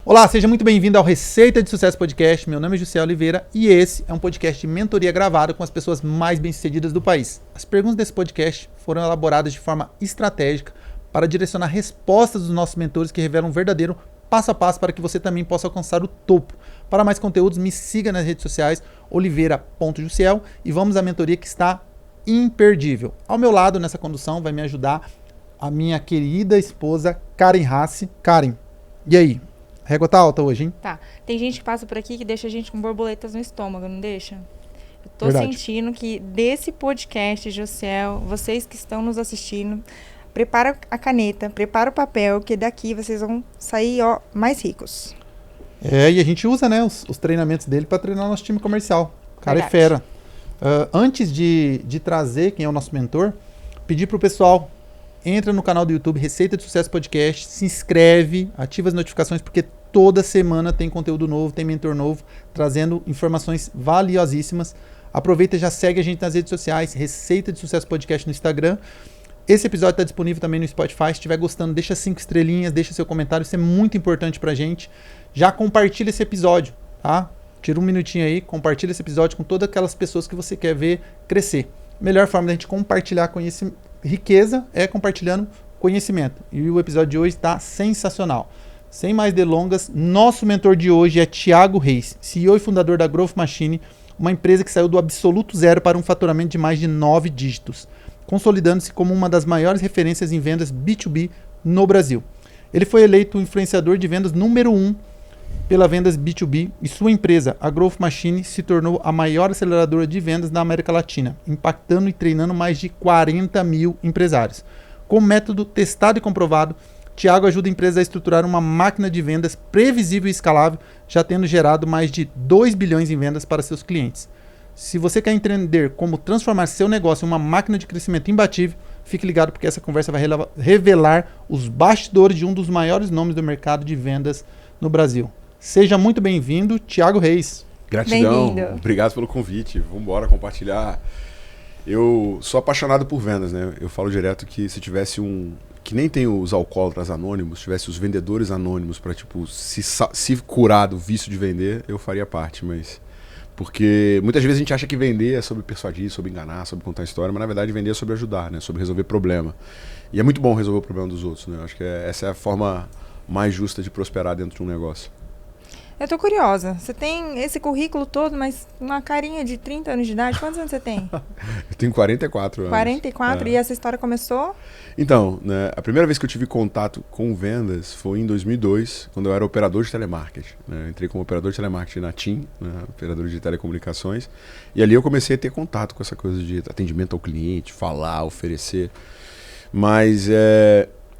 Olá, seja muito bem-vindo ao Receita de Sucesso Podcast. Meu nome é José Oliveira e esse é um podcast de mentoria gravado com as pessoas mais bem-sucedidas do país. As perguntas desse podcast foram elaboradas de forma estratégica para direcionar respostas dos nossos mentores que revelam um verdadeiro passo a passo para que você também possa alcançar o topo. Para mais conteúdos, me siga nas redes sociais oliveira.jussiel e vamos à mentoria que está imperdível. Ao meu lado, nessa condução, vai me ajudar a minha querida esposa Karen Hassi. Karen, e aí? A régua tá alta hoje, hein? Tá. Tem gente que passa por aqui que deixa a gente com borboletas no estômago, não deixa? Eu tô Verdade. sentindo que desse podcast, Josiel, vocês que estão nos assistindo, prepara a caneta, prepara o papel, que daqui vocês vão sair, ó, mais ricos. É, e a gente usa, né, os treinamentos dele para treinar nosso time comercial. O cara Verdade. é fera. Antes de trazer quem é o nosso mentor, pedir pro pessoal, entra no canal do YouTube Receita de Sucesso Podcast, se inscreve, ativa as notificações, porque toda semana tem conteúdo novo, tem mentor novo, trazendo informações valiosíssimas. Aproveita e já segue a gente nas redes sociais, Receita de Sucesso Podcast no Instagram. Esse episódio está disponível também no Spotify. Se estiver gostando, deixa 5 estrelinhas, deixa seu comentário, isso é muito importante pra gente. Já compartilha esse episódio, tá? Tira um minutinho aí, compartilha esse episódio com todas aquelas pessoas que você quer ver crescer. Melhor forma da gente compartilhar riqueza é compartilhando conhecimento. E o episódio de hoje está sensacional. Sem mais delongas, nosso mentor de hoje é Thiago Reis, CEO e fundador da Growth Machine, uma empresa que saiu do absoluto zero para um faturamento de mais de 9 dígitos, consolidando-se como uma das maiores referências em vendas B2B no Brasil. Ele foi eleito o influenciador de vendas número 1 pela Vendas B2B e sua empresa, a Growth Machine, se tornou a maior aceleradora de vendas da América Latina, impactando e treinando mais de 40 mil empresários. Com método testado e comprovado, Thiago ajuda empresas a estruturar uma máquina de vendas previsível e escalável, já tendo gerado mais de 2 bilhões em vendas para seus clientes. Se você quer entender como transformar seu negócio em uma máquina de crescimento imbatível, fique ligado porque essa conversa vai revelar os bastidores de um dos maiores nomes do mercado de vendas no Brasil. Seja muito bem-vindo, Thiago Reis. Gratidão, Bem-vindo. obrigado pelo convite. Vamos embora compartilhar. Eu sou apaixonado por vendas, né? Eu falo direto que se tivesse que nem tem os alcoólatras anônimos, tivesse os vendedores anônimos para tipo se curar do vício de vender, eu faria parte, mas porque muitas vezes a gente acha que vender é sobre persuadir, sobre enganar, sobre contar história, mas na verdade vender é sobre ajudar, né? Sobre resolver problema. E é muito bom resolver o problema dos outros, né? Eu acho que essa é a forma mais justa de prosperar dentro de um negócio. Eu tô curiosa. Você tem esse currículo todo, mas uma carinha de 30 anos de idade. Quantos anos você tem? Eu tenho 44 anos. 44? É. E essa história começou? Então, né, a primeira vez que eu tive contato com vendas foi em 2002, quando eu era operador de telemarketing. Né? Eu entrei como operador de telemarketing na TIM, né, operador de telecomunicações, e ali eu comecei a ter contato com essa coisa de atendimento ao cliente, falar, oferecer. Mas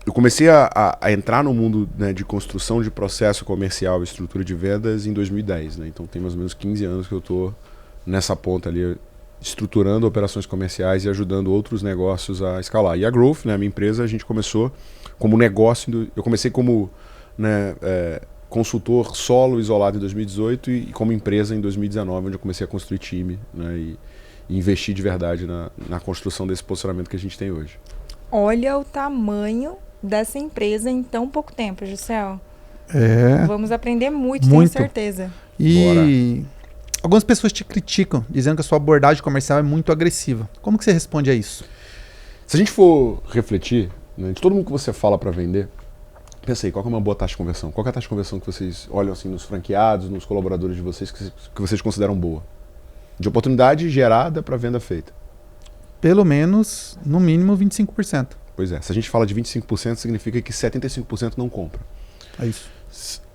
eu comecei a entrar no mundo, né, de construção de processo comercial e estrutura de vendas em 2010. Né? Então tem mais ou menos 15 anos que eu estou nessa ponta ali, estruturando operações comerciais e ajudando outros negócios a escalar. E a Growth, né, a minha empresa, a gente começou como negócio, eu comecei como, né, consultor solo, isolado em 2018 e como empresa em 2019, onde eu comecei a construir time, né, e investir de verdade na construção desse posicionamento que a gente tem hoje. Olha o tamanho dessa empresa em tão pouco tempo, Juscel. É. Vamos aprender muito, Muito. tenho certeza. E algumas pessoas te criticam, dizendo que a sua abordagem comercial é muito agressiva. Como que você responde a isso? Se a gente for refletir, né, de todo mundo que você fala para vender, pensa aí, qual que é uma boa taxa de conversão? Qual que é a taxa de conversão que vocês olham assim nos franqueados, nos colaboradores de vocês, que vocês consideram boa? De oportunidade gerada para venda feita. Pelo menos, no mínimo, 25%. Pois é, se a gente fala de 25%, significa que 75% não compra. É isso.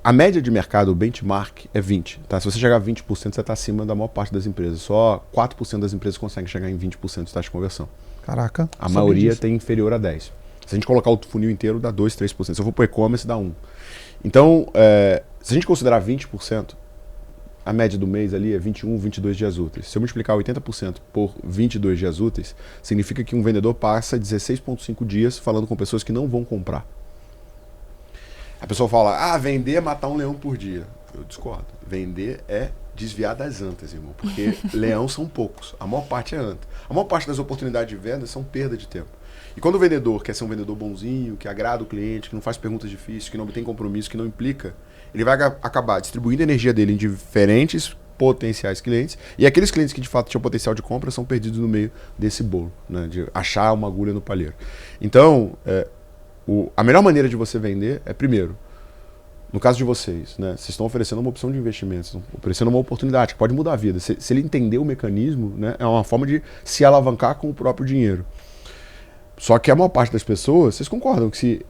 A média de mercado, o benchmark, é 20%. Tá? Se você chegar a 20%, você está acima da maior parte das empresas. Só 4% das empresas conseguem chegar em 20% de taxa de conversão. Caraca. A maioria tem inferior a 10%. Se a gente colocar o funil inteiro, dá 2%, 3%. Se eu for para o e-commerce, dá 1%. Então, se a gente considerar 20%, a média do mês ali é 21, 22 dias úteis. Se eu multiplicar 80% por 22 dias úteis, significa que um vendedor passa 16,5 dias falando com pessoas que não vão comprar. A pessoa fala, vender é matar um leão por dia. Eu discordo. Vender é desviar das antas, irmão. Porque leão são poucos. A maior parte é anta. A maior parte das oportunidades de venda são perda de tempo. E quando o vendedor quer ser um vendedor bonzinho, que agrada o cliente, que não faz perguntas difíceis, que não tem compromisso, que não implica, ele vai acabar distribuindo a energia dele em diferentes potenciais clientes, e aqueles clientes que de fato tinham potencial de compra são perdidos no meio desse bolo, né, de achar uma agulha no palheiro. Então, a melhor maneira de você vender é, primeiro, no caso de vocês, né, vocês estão oferecendo uma opção de investimento, estão oferecendo uma oportunidade que pode mudar a vida. Se ele entender o mecanismo, né, é uma forma de se alavancar com o próprio dinheiro. Só que a maior parte das pessoas, vocês concordam que se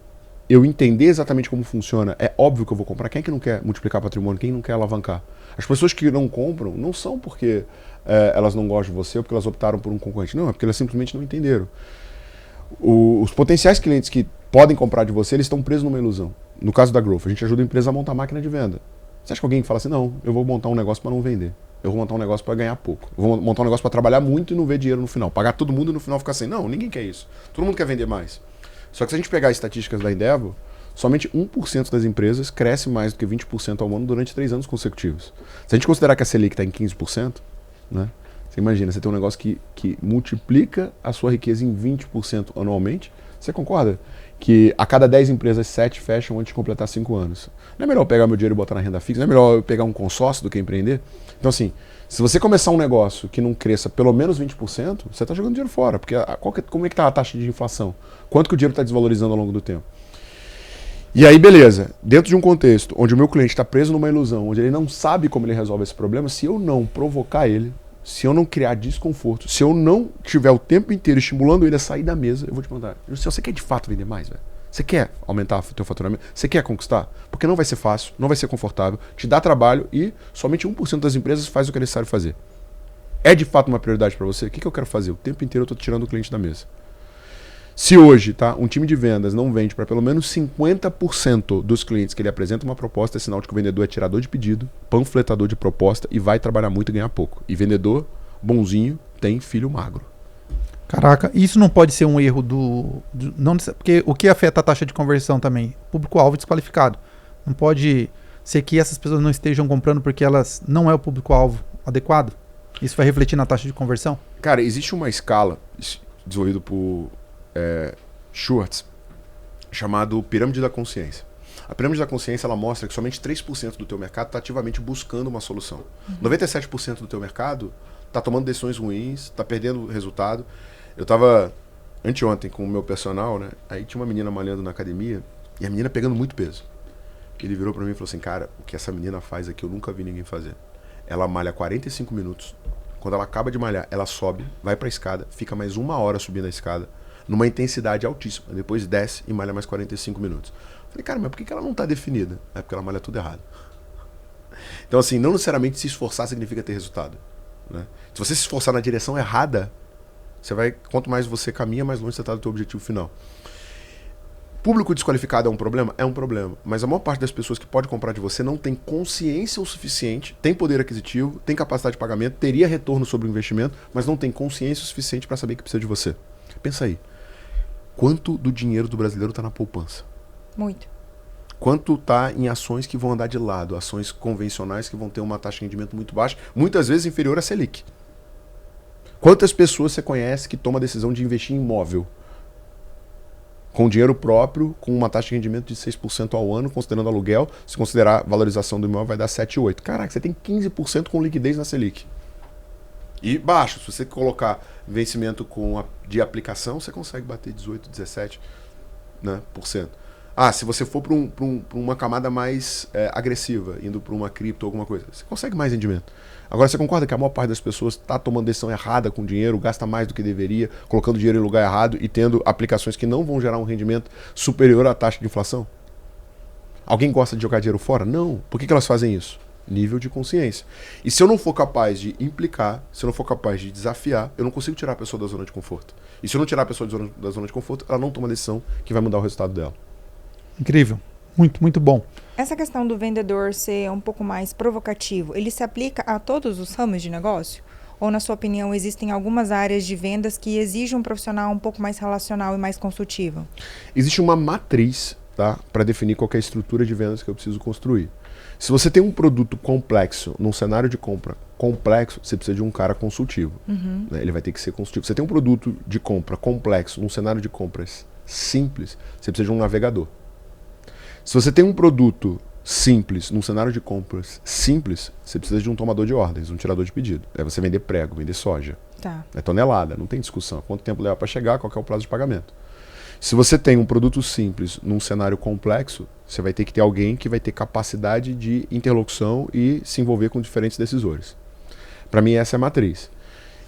eu entender exatamente como funciona, é óbvio que eu vou comprar. Quem é que não quer multiplicar patrimônio? Quem não quer alavancar? As pessoas que não compram não são porque elas não gostam de você ou porque elas optaram por um concorrente. Não, é porque elas simplesmente não entenderam. Os potenciais clientes que podem comprar de você, eles estão presos numa ilusão. No caso da Growth, a gente ajuda a empresa a montar máquina de venda. Você acha que alguém fala assim, não, eu vou montar um negócio para não vender. Eu vou montar um negócio para ganhar pouco. Eu vou montar um negócio para trabalhar muito e não ver dinheiro no final. Pagar todo mundo e no final ficar assim. Não, ninguém quer isso. Todo mundo quer vender mais. Só que se a gente pegar as estatísticas da Endeavor, somente 1% das empresas cresce mais do que 20% ao ano durante 3 anos consecutivos. Se a gente considerar que a Selic está em 15%, né, você imagina, você tem um negócio que multiplica a sua riqueza em 20% anualmente. Você concorda que a cada 10 empresas, 7 fecham antes de completar 5 anos? Não é melhor eu pegar meu dinheiro e botar na renda fixa? Não é melhor eu pegar um consórcio do que empreender? Então, assim, se você começar um negócio que não cresça pelo menos 20%, você está jogando dinheiro fora. Porque como é que está a taxa de inflação? Quanto que o dinheiro está desvalorizando ao longo do tempo? E aí, beleza, dentro de um contexto onde o meu cliente está preso numa ilusão, onde ele não sabe como ele resolve esse problema, se eu não provocar ele, se eu não criar desconforto, se eu não tiver o tempo inteiro estimulando ele a sair da mesa, eu vou te perguntar, você quer de fato vender mais, velho? Você quer aumentar o teu faturamento? Você quer conquistar? Porque não vai ser fácil, não vai ser confortável, te dá trabalho e somente 1% das empresas faz o que é necessário fazer. É de fato uma prioridade para você? O que eu quero fazer? O tempo inteiro eu estou tirando o cliente da mesa. Se hoje, tá, um time de vendas não vende para pelo menos 50% dos clientes que ele apresenta uma proposta, é sinal de que o vendedor é tirador de pedido, panfletador de proposta e vai trabalhar muito e ganhar pouco. E vendedor bonzinho tem filho magro. Caraca, isso não pode ser um erro não, porque o que afeta a taxa de conversão também? Público-alvo desqualificado. Não pode ser que essas pessoas não estejam comprando porque elas não é o público-alvo adequado? Isso vai refletir na taxa de conversão? Cara, existe uma escala desenvolvida por Schwartz, chamado Pirâmide da Consciência. A Pirâmide da Consciência ela mostra que somente 3% do teu mercado está ativamente buscando uma solução. 97% do teu mercado está tomando decisões ruins, está perdendo resultado. Eu estava anteontem com o meu personal, né? Aí tinha uma menina malhando na academia e a menina pegando muito peso. Ele virou para mim e falou assim, cara, o que essa menina faz aqui eu nunca vi ninguém fazer. Ela malha 45 minutos. Quando ela acaba de malhar, ela sobe, vai para a escada, fica mais 1 hora subindo a escada, numa intensidade altíssima. Depois desce e malha mais 45 minutos. Falei, cara, mas por que ela não está definida? É porque ela malha tudo errado. Então, assim, não necessariamente se esforçar significa ter resultado, né? Se você se esforçar na direção errada, quanto mais você caminha, mais longe você está do teu objetivo final. Público desqualificado é um problema? É um problema. Mas a maior parte das pessoas que pode comprar de você não tem consciência o suficiente, tem poder aquisitivo, tem capacidade de pagamento, teria retorno sobre o investimento, mas não tem consciência o suficiente para saber que precisa de você. Pensa aí. Quanto do dinheiro do brasileiro está na poupança? Muito. Quanto está em ações que vão andar de lado, ações convencionais que vão ter uma taxa de rendimento muito baixa, muitas vezes inferior à Selic. Quantas pessoas você conhece que toma a decisão de investir em imóvel? Com dinheiro próprio, com uma taxa de rendimento de 6% ao ano, considerando aluguel, se considerar a valorização do imóvel, vai dar 7, 8. Caraca, você tem 15% com liquidez na Selic. E baixo, se você colocar vencimento de aplicação, você consegue bater 18, 17%. Né, por cento. Se você for para uma camada mais agressiva, indo para uma cripto ou alguma coisa, você consegue mais rendimento. Agora, você concorda que a maior parte das pessoas está tomando decisão errada com dinheiro, gasta mais do que deveria, colocando dinheiro em lugar errado e tendo aplicações que não vão gerar um rendimento superior à taxa de inflação? Alguém gosta de jogar dinheiro fora? Não. Por que elas fazem isso? Nível de consciência. E se eu não for capaz de implicar, se eu não for capaz de desafiar, eu não consigo tirar a pessoa da zona de conforto. E se eu não tirar a pessoa da zona de conforto, ela não toma decisão que vai mudar o resultado dela. Incrível. Muito, muito bom. Essa questão do vendedor ser um pouco mais provocativo, ele se aplica a todos os ramos de negócio? Ou, na sua opinião, existem algumas áreas de vendas que exigem um profissional um pouco mais relacional e mais consultivo? Existe uma matriz, tá, para definir qual é a estrutura de vendas que eu preciso construir. Se você tem um produto complexo, num cenário de compra complexo, você precisa de um cara consultivo. Né? Ele vai ter que ser consultivo. Você tem um produto de compra complexo, num cenário de compras simples, você precisa de um navegador. Se você tem um produto simples, num cenário de compras simples, você precisa de um tomador de ordens, um tirador de pedido. É você vender prego, vender soja. Tá. É tonelada, não tem discussão. Quanto tempo leva para chegar, qual que é o prazo de pagamento. Se você tem um produto simples num cenário complexo, você vai ter que ter alguém que vai ter capacidade de interlocução e se envolver com diferentes decisores. Para mim, essa é a matriz.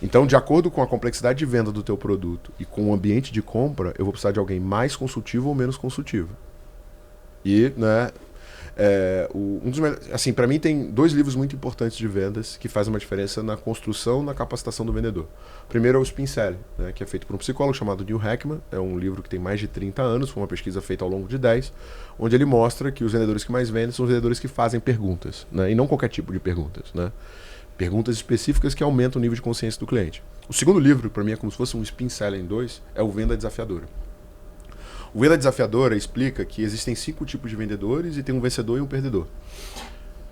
Então, de acordo com a complexidade de venda do teu produto e com o ambiente de compra, eu vou precisar de alguém mais consultivo ou menos consultivo. E, né, assim, para mim tem 2 livros muito importantes de vendas que fazem uma diferença na construção, na capacitação do vendedor. O primeiro é o Spin Selling, né, que é feito por um psicólogo chamado Neil Heckman. É um livro que tem mais de 30 anos, foi uma pesquisa feita ao longo de 10, onde ele mostra que os vendedores que mais vendem são os vendedores que fazem perguntas, né, e não qualquer tipo de perguntas, né? Perguntas específicas que aumentam o nível de consciência do cliente. O segundo livro, para mim, é como se fosse um Spin Selling 2, é o Venda Desafiadora. O Venda Desafiadora explica que existem 5 tipos de vendedores e tem um vencedor e um perdedor.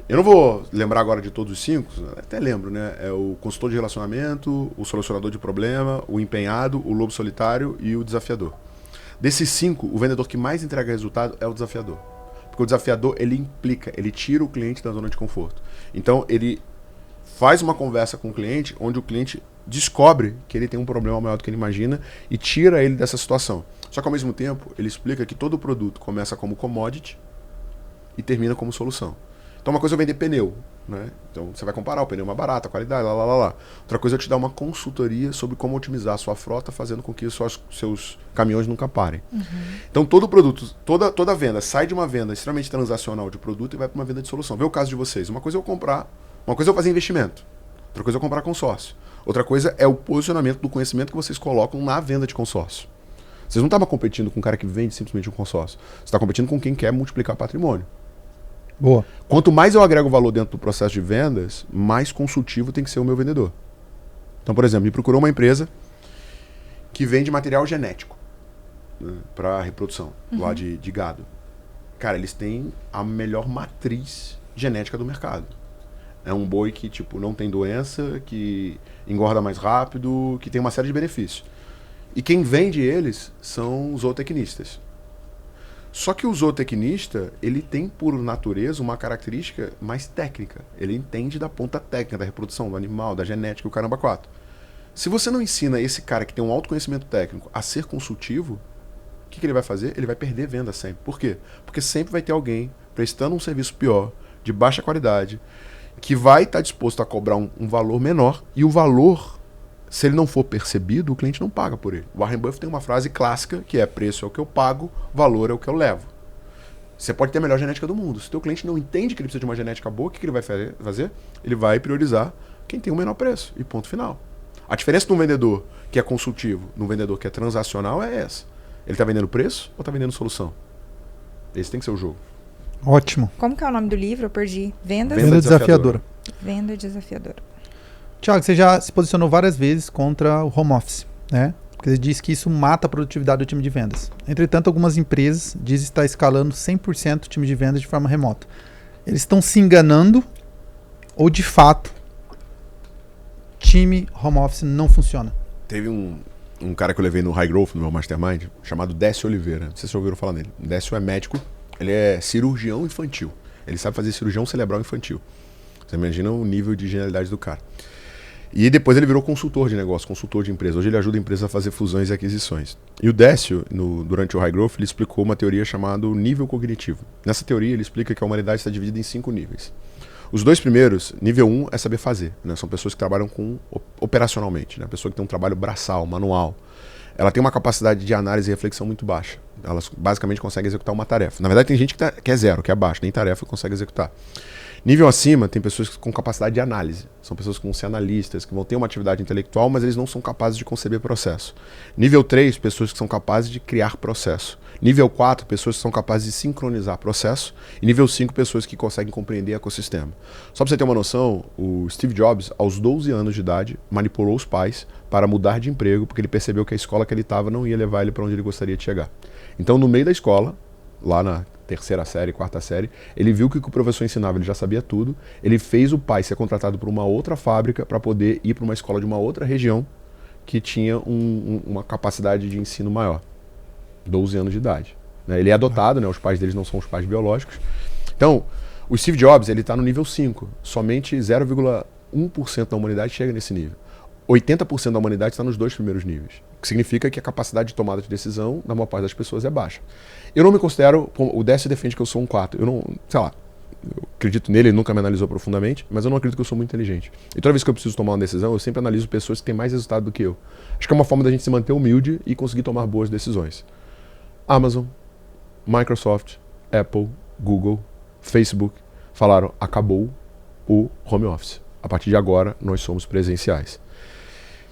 Eu não vou lembrar agora de todos os 5, até lembro, né? É o consultor de relacionamento, o solucionador de problema, o empenhado, o lobo solitário e o desafiador. Desses 5, o vendedor que mais entrega resultado é o desafiador. Porque o desafiador, ele implica, ele tira o cliente da zona de conforto. Então, ele faz uma conversa com o cliente onde o cliente descobre que ele tem um problema maior do que ele imagina e tira ele dessa situação. Só que ao mesmo tempo, ele explica que todo produto começa como commodity e termina como solução. Então uma coisa é vender pneu, né? Então você vai comparar o pneu mais barato, a qualidade, lá. Outra coisa é te dar uma consultoria sobre como otimizar a sua frota, fazendo com que os seus caminhões nunca parem. Então todo produto, toda venda sai de uma venda extremamente transacional de produto e vai para uma venda de solução. Vê o caso de vocês. Uma coisa é eu comprar, uma coisa é eu fazer investimento, outra coisa é eu comprar consórcio. Outra coisa é o posicionamento do conhecimento que vocês colocam na venda de consórcio. Vocês não estavam competindo com um cara que vende simplesmente um consórcio. Você está competindo com quem quer multiplicar patrimônio. Boa. Quanto mais eu agrego valor dentro do processo de vendas, mais consultivo tem que ser o meu vendedor. Então, por exemplo, me procurou uma empresa que vende material genético, né, para reprodução, lá de gado. Cara, eles têm a melhor matriz genética do mercado. É um boi que tipo, não tem doença, que engorda mais rápido, que tem uma série de benefícios. E quem vende eles são os zootecnistas. Só que o zootecnista, ele tem por natureza uma característica mais técnica. Ele entende da ponta técnica, da reprodução do animal, da genética, o caramba 4. Se você não ensina esse cara que tem um autoconhecimento técnico a ser consultivo, o que ele vai fazer? Ele vai perder venda sempre. Por quê? Porque sempre vai ter alguém prestando um serviço pior, de baixa qualidade, que vai estar disposto a cobrar um valor menor, e o valor, se ele não for percebido, o cliente não paga por ele. O Warren Buffett tem uma frase clássica que é: preço é o que eu pago, valor é o que eu levo. Você pode ter a melhor genética do mundo. Se o teu cliente não entende que ele precisa de uma genética boa, o que ele vai fazer? Ele vai priorizar quem tem o menor preço, e ponto final. A diferença de um vendedor que é consultivo de um vendedor que é transacional é essa. Ele está vendendo preço ou está vendendo solução? Esse tem que ser o jogo. Ótimo. Como que é o nome do livro? Eu perdi. Vendas? Venda desafiadora. Venda desafiadora. Tiago, você já se posicionou várias vezes contra o home office, né? Porque você diz que isso mata a produtividade do time de vendas. Entretanto, algumas empresas dizem estar escalando 100% o time de vendas de forma remota. Eles estão se enganando ou, de fato, time home office não funciona? Teve um cara que eu levei no High Growth, no meu Mastermind, chamado Décio Oliveira. Não sei se vocês ouviram falar nele. Décio é médico, ele é cirurgião infantil. Ele sabe fazer cirurgião cerebral infantil. Você imagina o nível de genialidade do cara. E depois ele virou consultor de negócio, consultor de empresa. Hoje ele ajuda empresas a fazer fusões e aquisições. E o Décio, durante o High Growth, ele explicou uma teoria chamada nível cognitivo. Nessa teoria, ele explica que a humanidade está dividida em 5 níveis. Os 2 primeiros, nível 1 é saber fazer, né? São pessoas que trabalham operacionalmente, né? A pessoa que tem um trabalho braçal, manual. Ela tem uma capacidade de análise e reflexão muito baixa. Elas basicamente conseguem executar uma tarefa. Na verdade, tem gente que é 0, que é baixo, nem tarefa consegue executar. Nível acima, tem pessoas com capacidade de análise. São pessoas que vão ser analistas, que vão ter uma atividade intelectual, mas eles não são capazes de conceber processo. Nível 3, pessoas que são capazes de criar processo. Nível 4, pessoas que são capazes de sincronizar processo. E nível 5, pessoas que conseguem compreender ecossistema. Só para você ter uma noção, o Steve Jobs, aos 12 anos de idade, manipulou os pais para mudar de emprego, porque ele percebeu que a escola que ele estava não ia levar ele para onde ele gostaria de chegar. Então, no meio da escola, lá na 3ª série, 4ª série, ele viu que o professor ensinava, ele já sabia tudo. Ele fez o pai ser contratado por uma outra fábrica para poder ir para uma escola de uma outra região que tinha uma capacidade de ensino maior. 12 anos de idade. Né? Ele é adotado, né? Os pais deles não são os pais biológicos. Então, o Steve Jobs, ele está no nível 5. Somente 0,1% da humanidade chega nesse nível. 80% da humanidade está nos 2 primeiros níveis. O que significa que a capacidade de tomada de decisão da maior parte das pessoas é baixa. Eu não me considero... O Décio defende que eu sou um 4. Eu não... Sei lá. Eu acredito nele, ele nunca me analisou profundamente, mas eu não acredito que eu sou muito inteligente. E toda vez que eu preciso tomar uma decisão, eu sempre analiso pessoas que têm mais resultado do que eu. Acho que é uma forma da gente se manter humilde e conseguir tomar boas decisões. Amazon, Microsoft, Apple, Google, Facebook falaram: acabou o home office. A partir de agora, nós somos presenciais.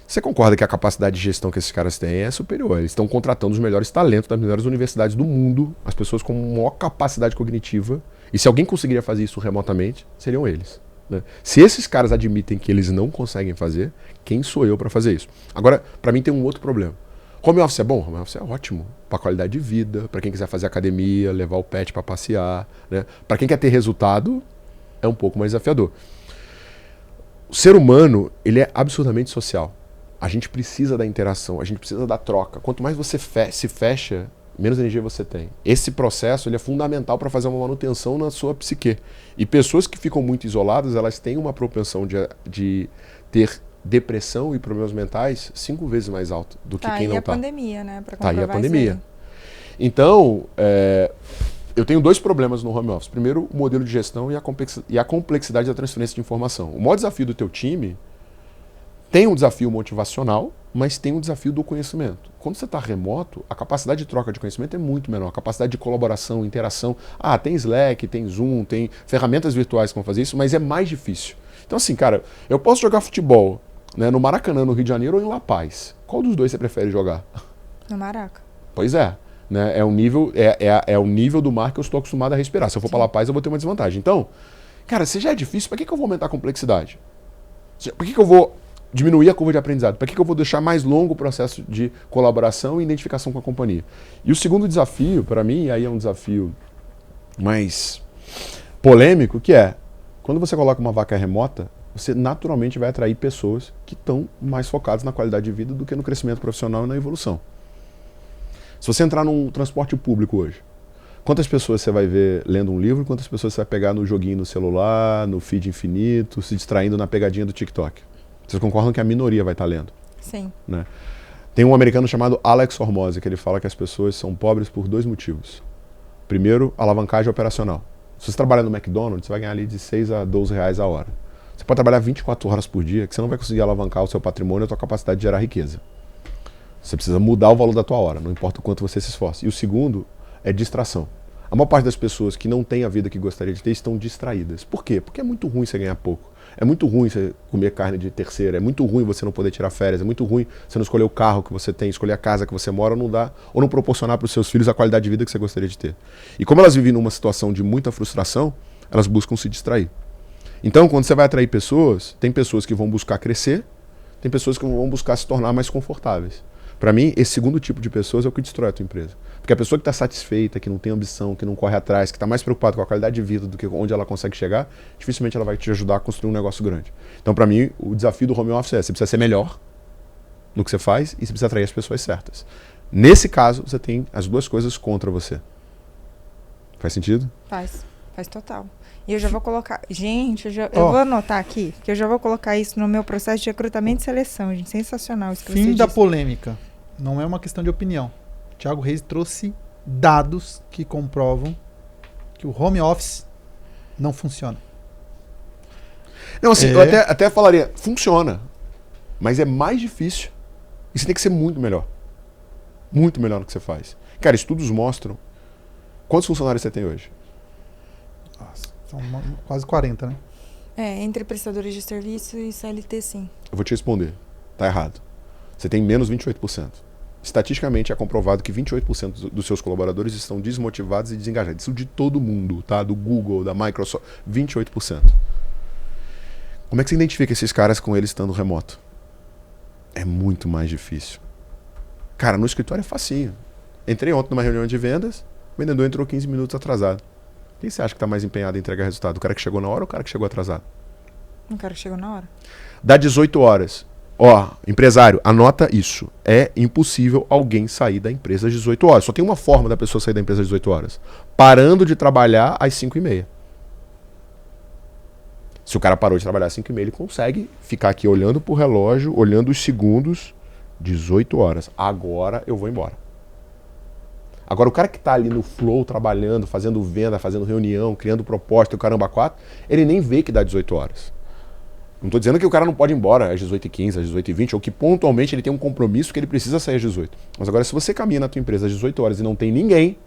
Você concorda que a capacidade de gestão que esses caras têm é superior? Eles estão contratando os melhores talentos das melhores universidades do mundo, as pessoas com maior capacidade cognitiva, e se alguém conseguiria fazer isso remotamente, seriam eles. Né? Se esses caras admitem que eles não conseguem fazer, quem sou eu para fazer isso? Agora, para mim tem um outro problema. Home office é bom? Home office é ótimo. Para a qualidade de vida, para quem quiser fazer academia, levar o pet para passear. Né? Para quem quer ter resultado, é um pouco mais desafiador. O ser humano, ele é absurdamente social. A gente precisa da interação, a gente precisa da troca. Quanto mais você se fecha, menos energia você tem. Esse processo ele é fundamental para fazer uma manutenção na sua psique. E pessoas que ficam muito isoladas, elas têm uma propensão de ter depressão e problemas mentais 5 vezes mais alto do que quem não está. Tá aí a pandemia, né? Tá aí a pandemia. Então, eu tenho 2 problemas no home office. Primeiro, o modelo de gestão e a complexidade da transferência de informação. O maior desafio do teu time tem um desafio motivacional, mas tem um desafio do conhecimento. Quando você está remoto, a capacidade de troca de conhecimento é muito menor. A capacidade de colaboração, interação. Tem Slack, tem Zoom, tem ferramentas virtuais que vão fazer isso, mas é mais difícil. Então assim, cara, eu posso jogar futebol, né, no Maracanã, no Rio de Janeiro, ou em La Paz. Qual dos dois você prefere jogar? No Maraca. Pois é. Né, é o nível do mar que eu estou acostumado a respirar. Se eu for para La Paz, eu vou ter uma desvantagem. Então, cara, se já é difícil, para que eu vou aumentar a complexidade? Por que eu vou diminuir a curva de aprendizado? Para que eu vou deixar mais longo o processo de colaboração e identificação com a companhia? E o segundo desafio, para mim, aí é um desafio mais polêmico, que é, quando você coloca uma vaca remota, você naturalmente vai atrair pessoas que estão mais focadas na qualidade de vida do que no crescimento profissional e na evolução. Se você entrar num transporte público hoje, quantas pessoas você vai ver lendo um livro, quantas pessoas você vai pegar no joguinho no celular, no feed infinito, se distraindo na pegadinha do TikTok? Vocês concordam que a minoria vai estar lendo? Sim. Né? Tem um americano chamado Alex Hormozi, que ele fala que as pessoas são pobres por 2 motivos. Primeiro, alavancagem operacional. Se você trabalha no McDonald's, você vai ganhar ali de 6 a 12 reais a hora. Você pode trabalhar 24 horas por dia, que você não vai conseguir alavancar o seu patrimônio e a sua capacidade de gerar riqueza. Você precisa mudar o valor da tua hora, não importa o quanto você se esforce. E o segundo é distração. A maior parte das pessoas que não têm a vida que gostaria de ter estão distraídas. Por quê? Porque é muito ruim você ganhar pouco. É muito ruim você comer carne de terceira. É muito ruim você não poder tirar férias. É muito ruim você não escolher o carro que você tem, escolher a casa que você mora, ou não proporcionar para os seus filhos a qualidade de vida que você gostaria de ter. E como elas vivem numa situação de muita frustração, elas buscam se distrair. Então, quando você vai atrair pessoas, tem pessoas que vão buscar crescer, tem pessoas que vão buscar se tornar mais confortáveis. Para mim, esse segundo tipo de pessoas é o que destrói a tua empresa. Porque a pessoa que está satisfeita, que não tem ambição, que não corre atrás, que está mais preocupada com a qualidade de vida do que onde ela consegue chegar, dificilmente ela vai te ajudar a construir um negócio grande. Então, para mim, o desafio do home office é: você precisa ser melhor no que você faz e você precisa atrair as pessoas certas. Nesse caso, você tem as 2 coisas contra você. Faz sentido? Faz total. E eu já vou colocar... Gente, eu vou anotar aqui, que eu já vou colocar isso no meu processo de recrutamento e seleção, gente. Sensacional isso que você disse. Fim da polêmica. Não é uma questão de opinião. Thiago Reis trouxe dados que comprovam que o home office não funciona. Não, assim, eu até falaria, funciona, mas é mais difícil. E você tem que ser muito melhor. Muito melhor no que você faz. Cara, estudos mostram... Quantos funcionários você tem hoje? Nossa, são quase 40, né? Entre prestadores de serviço e CLT, sim. Eu vou te responder. Tá errado. Você tem menos 28%. Estatisticamente é comprovado que 28% dos seus colaboradores estão desmotivados e desengajados. Isso de todo mundo, tá? Do Google, da Microsoft, 28%. Como é que você identifica esses caras com eles estando remoto? É muito mais difícil. Cara, no escritório é facinho. Entrei ontem numa reunião de vendas, o vendedor entrou 15 minutos atrasado. Quem você acha que está mais empenhado em entregar resultado? O cara que chegou na hora ou o cara que chegou atrasado? O cara que chegou na hora. Dá 18 horas. Empresário, anota isso. É impossível alguém sair da empresa às 18 horas. Só tem uma forma da pessoa sair da empresa às 18 horas. Parando de trabalhar às 5h30. Se o cara parou de trabalhar às 5h30, ele consegue ficar aqui olhando pro relógio, olhando os segundos, 18 horas. Agora eu vou embora. Agora, o cara que tá ali no flow, trabalhando, fazendo venda, fazendo reunião, criando proposta, o caramba 4, ele nem vê que dá 18 horas. Não tô dizendo que o cara não pode ir embora às 18h15, às 18h20, ou que pontualmente ele tem um compromisso que ele precisa sair às 18. Mas agora, se você caminha na tua empresa às 18 horas e não tem ninguém,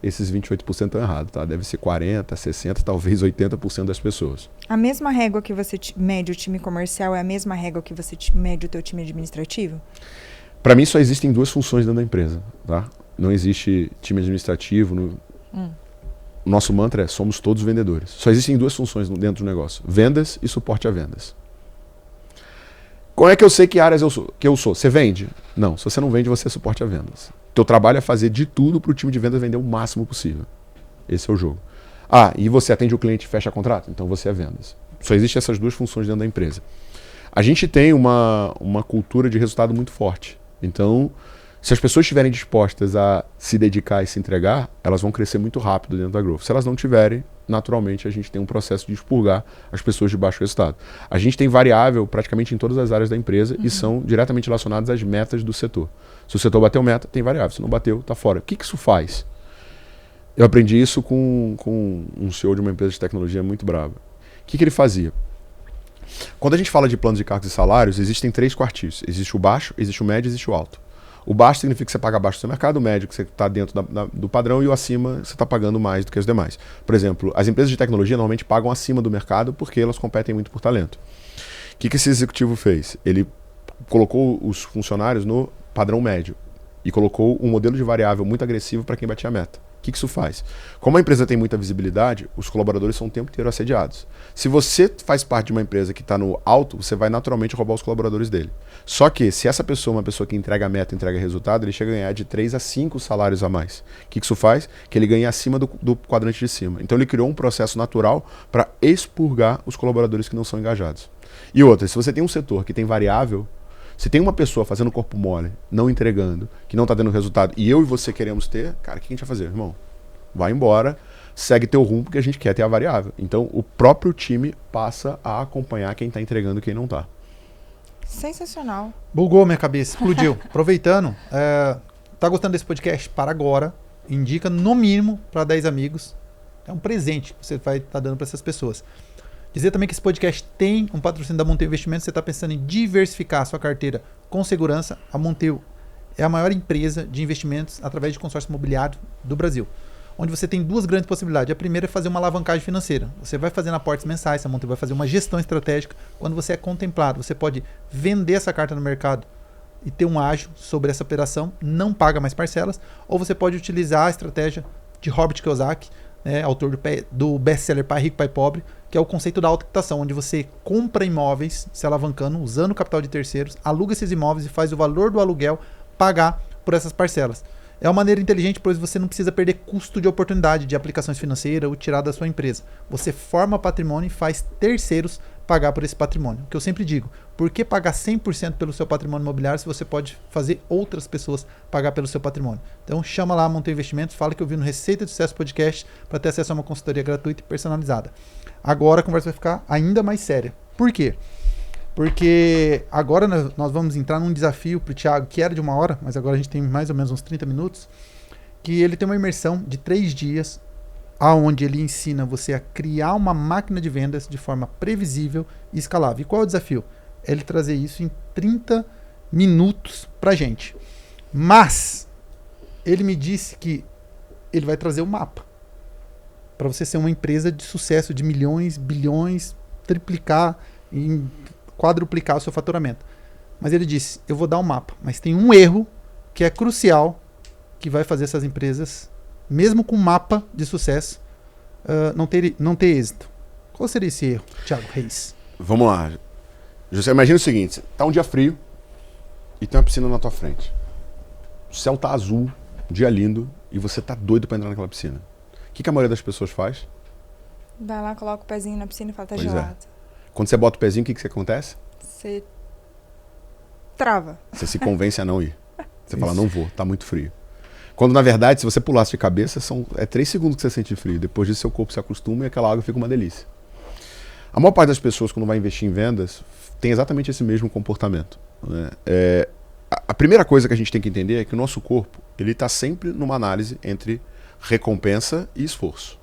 esses 28% estão errados, tá? Deve ser 40%, 60%, talvez 80% das pessoas. A mesma régua que você mede o time comercial é a mesma régua que você mede o teu time administrativo? Para mim, só existem duas funções dentro da empresa, tá? Não existe time administrativo. O nosso mantra é: somos todos vendedores. Só existem duas funções dentro do negócio: vendas e suporte a vendas. Como é que eu sei que áreas que eu sou? Você vende? Não. Se você não vende, você é suporte a vendas. Teu trabalho é fazer de tudo para o time de vendas vender o máximo possível. Esse é o jogo. Ah, e você atende o cliente e fecha contrato? Então você é vendas. Só existem essas duas funções dentro da empresa. A gente tem uma cultura de resultado muito forte. Então, se as pessoas estiverem dispostas a se dedicar e se entregar, elas vão crescer muito rápido dentro da Growth. Se elas não tiverem, naturalmente a gente tem um processo de expurgar as pessoas de baixo resultado. A gente tem variável praticamente em todas as áreas da empresa e são diretamente relacionadas às metas do setor. Se o setor bateu meta, tem variável. Se não bateu, tá fora. O que isso faz? Eu aprendi isso com um CEO de uma empresa de tecnologia muito brava. O que ele fazia? Quando a gente fala de planos de cargos e salários, existem 3 quartis. Existe o baixo, existe o médio e existe o alto. O baixo significa que você paga abaixo do seu mercado, o médio que você está dentro do padrão e o acima você está pagando mais do que os demais. Por exemplo, as empresas de tecnologia normalmente pagam acima do mercado porque elas competem muito por talento. O que esse executivo fez? Ele colocou os funcionários no padrão médio e colocou um modelo de variável muito agressivo para quem batia a meta. O que isso faz? Como a empresa tem muita visibilidade, os colaboradores são o tempo inteiro assediados. Se você faz parte de uma empresa que está no alto, você vai naturalmente roubar os colaboradores dele. Só que, se essa pessoa é uma pessoa que entrega a meta, entrega resultado, ele chega a ganhar de 3 a 5 salários a mais. O que isso faz? Que ele ganha acima do quadrante de cima. Então ele criou um processo natural para expurgar os colaboradores que não são engajados. E outra, se você tem um setor que tem variável, se tem uma pessoa fazendo corpo mole, não entregando, que não está dando resultado, e eu e você queremos ter, cara, o que a gente vai fazer, irmão? Vai embora, segue teu rumo, porque a gente quer ter a variável. Então, o próprio time passa a acompanhar quem está entregando e quem não está. Sensacional. Bugou minha cabeça, explodiu. Aproveitando, tá gostando desse podcast? Para agora, indica no mínimo para 10 amigos. É um presente que você vai estar dando para essas pessoas. Dizer também que esse podcast tem um patrocínio da Monteu Investimentos. Você está pensando em diversificar a sua carteira com segurança. A Monteu é a maior empresa de investimentos através de consórcio imobiliário do Brasil, onde você tem 2 grandes possibilidades. A primeira é fazer uma alavancagem financeira. Você vai fazendo aportes mensais, a Monteu vai fazer uma gestão estratégica. Quando você é contemplado, você pode vender essa carta no mercado e ter um ágio sobre essa operação, não paga mais parcelas, ou você pode utilizar a estratégia de Robert Kiyosaki, autor do best-seller Pai Rico, Pai Pobre, que é o conceito da autoquitação, onde você compra imóveis se alavancando, usando o capital de terceiros, aluga esses imóveis e faz o valor do aluguel pagar por essas parcelas. É uma maneira inteligente, pois você não precisa perder custo de oportunidade de aplicações financeiras ou tirar da sua empresa. Você forma patrimônio e faz terceiros pagar por esse patrimônio. O que eu sempre digo, por que pagar 100% pelo seu patrimônio imobiliário se você pode fazer outras pessoas pagar pelo seu patrimônio? Então chama lá a Monteu Investimentos, fala que eu vi no Receita de Sucesso Podcast para ter acesso a uma consultoria gratuita e personalizada. Agora a conversa vai ficar ainda mais séria. Por quê? Porque agora nós vamos entrar num desafio para o Thiago, que era de 1 hora, mas agora a gente tem mais ou menos uns 30 minutos, que ele tem uma imersão de 3 dias, aonde ele ensina você a criar uma máquina de vendas de forma previsível e escalável. E qual é o desafio? É ele trazer isso em 30 minutos pra gente. Mas ele me disse que ele vai trazer o mapa para você ser uma empresa de sucesso de milhões, bilhões, triplicar e quadruplicar o seu faturamento. Mas ele disse, eu vou dar um mapa, mas tem um erro que é crucial, que vai fazer essas empresas, mesmo com mapa de sucesso, não ter êxito. Qual seria esse erro, Thiago Reis? Vamos lá. José, imagina o seguinte, tá um dia frio e tem uma piscina na tua frente. O céu tá azul, um dia lindo, e você tá doido para entrar naquela piscina. O que a maioria das pessoas faz? Vai lá, coloca o pezinho na piscina e fala, tá Pois gelado. Quando você bota o pezinho, o que acontece? Você trava. Você se convence a não ir. Você fala, não vou, tá muito frio. Quando, na verdade, se você pulasse de cabeça, é 3 segundos que você sente frio. Depois disso, seu corpo se acostuma e aquela água fica uma delícia. A maior parte das pessoas, quando vai investir em vendas, tem exatamente esse mesmo comportamento, né? A primeira coisa que a gente tem que entender é que o nosso corpo ele está sempre numa análise entre recompensa e esforço.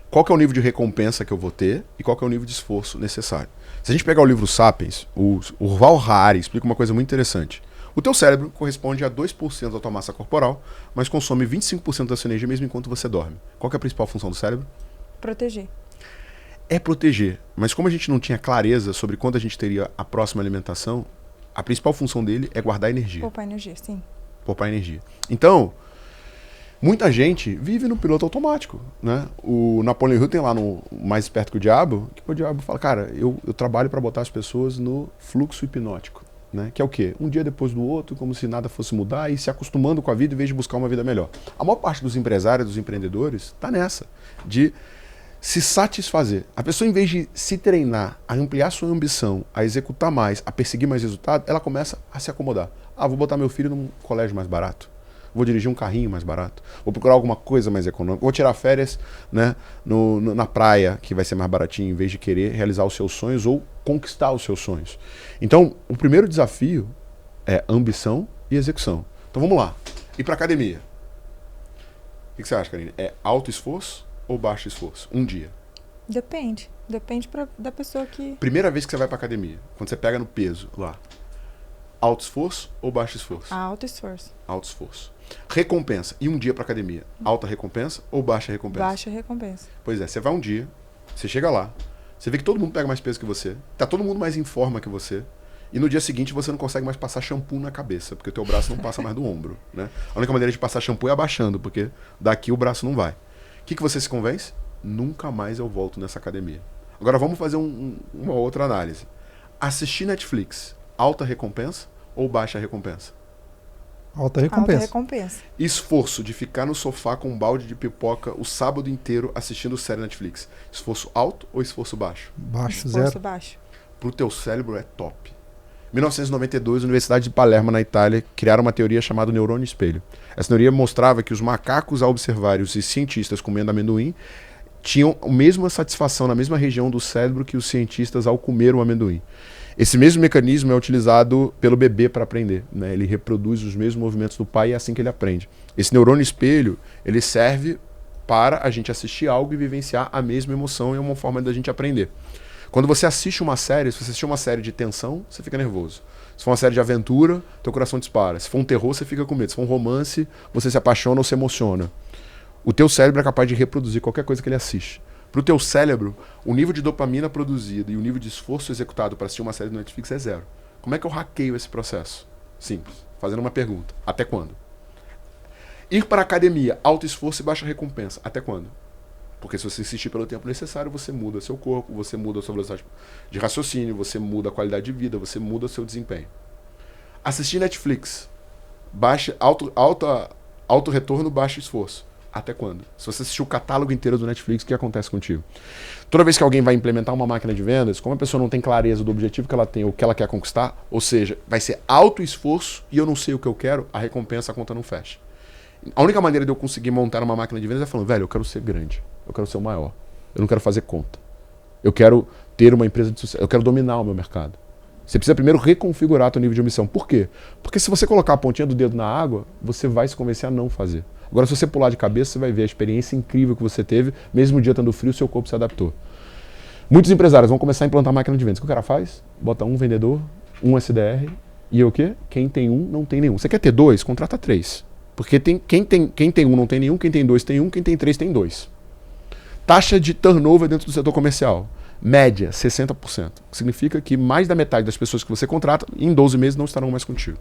Qual que é o nível de recompensa que eu vou ter e qual que é o nível de esforço necessário? Se a gente pegar o livro Sapiens, o Yuval Harari explica uma coisa muito interessante. O teu cérebro corresponde a 2% da tua massa corporal, mas consome 25% da sua energia mesmo enquanto você dorme. Qual que é a principal função do cérebro? Proteger. É proteger, mas como a gente não tinha clareza sobre quando a gente teria a próxima alimentação, a principal função dele é guardar energia. Poupar energia, sim. Poupar energia. Então, muita gente vive no piloto automático, né? O Napoleon Hill tem lá no Mais Esperto que o Diabo, que o diabo fala, cara, eu trabalho para botar as pessoas no fluxo hipnótico, né? Que é o quê? Um dia depois do outro, como se nada fosse mudar e se acostumando com a vida em vez de buscar uma vida melhor. A maior parte dos empresários, dos empreendedores, está nessa, de se satisfazer. A pessoa, em vez de se treinar, a ampliar sua ambição, a executar mais, a perseguir mais resultado, ela começa a se acomodar. Ah, vou botar meu filho num colégio mais barato. Vou dirigir um carrinho mais barato. Vou procurar alguma coisa mais econômica. Vou tirar férias, né, na praia, que vai ser mais baratinho, em vez de querer realizar os seus sonhos ou conquistar os seus sonhos. Então, o primeiro desafio é ambição e execução. Então, vamos lá. Ir para academia. O que você acha, Karine? É alto esforço ou baixo esforço? Um dia. Depende. Depende da pessoa que... Primeira vez que você vai para academia, quando você pega no peso lá. Alto esforço ou baixo esforço? Alto esforço. Alto esforço. Recompensa. E um dia para academia? Alta recompensa ou baixa recompensa? Baixa recompensa. Pois é, você vai um dia, você chega lá, você vê que todo mundo pega mais peso que você, tá todo mundo mais em forma que você, e no dia seguinte você não consegue mais passar shampoo na cabeça, porque o teu braço não passa mais do ombro, né? A única maneira de passar shampoo é abaixando, porque daqui o braço não vai. O que você se convence? Nunca mais eu volto nessa academia. Agora vamos fazer uma outra análise. Assistir Netflix, alta recompensa ou baixa recompensa? Alta recompensa. Alta recompensa. Esforço de ficar no sofá com um balde de pipoca o sábado inteiro assistindo série Netflix. Esforço alto ou esforço baixo? Baixo, Esforço zero. baixo. Pro teu cérebro é top. 1992, a Universidade de Palermo, na Itália, criaram uma teoria chamada neurônio espelho. Essa teoria mostrava que os macacos, ao observarem os cientistas comendo amendoim, tinham a mesma satisfação na mesma região do cérebro que os cientistas ao comer o amendoim. Esse mesmo mecanismo é utilizado pelo bebê para aprender, né? Ele reproduz os mesmos movimentos do pai e é assim que ele aprende. Esse neurônio espelho, ele serve para a gente assistir algo e vivenciar a mesma emoção, e é uma forma da gente aprender. Quando você assiste uma série, se você assistir uma série de tensão, você fica nervoso. Se for uma série de aventura, teu coração dispara. Se for um terror, você fica com medo. Se for um romance, você se apaixona ou se emociona. O teu cérebro é capaz de reproduzir qualquer coisa que ele assiste. Para o teu cérebro, o nível de dopamina produzido e o nível de esforço executado para assistir uma série do Netflix é zero. Como é que eu hackeio esse processo? Simples. Fazendo uma pergunta. Até quando? Ir para a academia, alto esforço e baixa recompensa. Até quando? Porque se você insistir pelo tempo necessário, você muda seu corpo, você muda a sua velocidade de raciocínio, você muda a qualidade de vida, você muda o seu desempenho. Assistir Netflix, alto retorno, baixo esforço. Até quando? Se você assistir o catálogo inteiro do Netflix, o que acontece contigo? Toda vez que alguém vai implementar uma máquina de vendas, como a pessoa não tem clareza do objetivo que ela tem ou o que ela quer conquistar, ou seja, vai ser alto esforço e eu não sei o que eu quero, a recompensa, a conta não fecha. A única maneira de eu conseguir montar uma máquina de vendas é falando, velho, eu quero ser grande, eu quero ser o maior, eu não quero fazer conta, eu quero ter uma empresa de sucesso, eu quero dominar o meu mercado. Você precisa primeiro reconfigurar o teu nível de ambição. Por quê? Porque se você colocar a pontinha do dedo na água, você vai se convencer a não fazer. Agora, se você pular de cabeça, você vai ver a experiência incrível que você teve, mesmo o dia estando frio, seu corpo se adaptou. Muitos empresários vão começar a implantar máquina de vendas. O que o cara faz? Bota um vendedor, um SDR, e o quê? Quem tem um, não tem nenhum. Você quer ter dois? Contrata três. Porque quem tem um, não tem nenhum, quem tem dois, tem um, quem tem três, tem dois. Taxa de turnover dentro do setor comercial. Média, 60%. Significa que mais da metade das pessoas que você contrata, em 12 meses, não estarão mais contigo.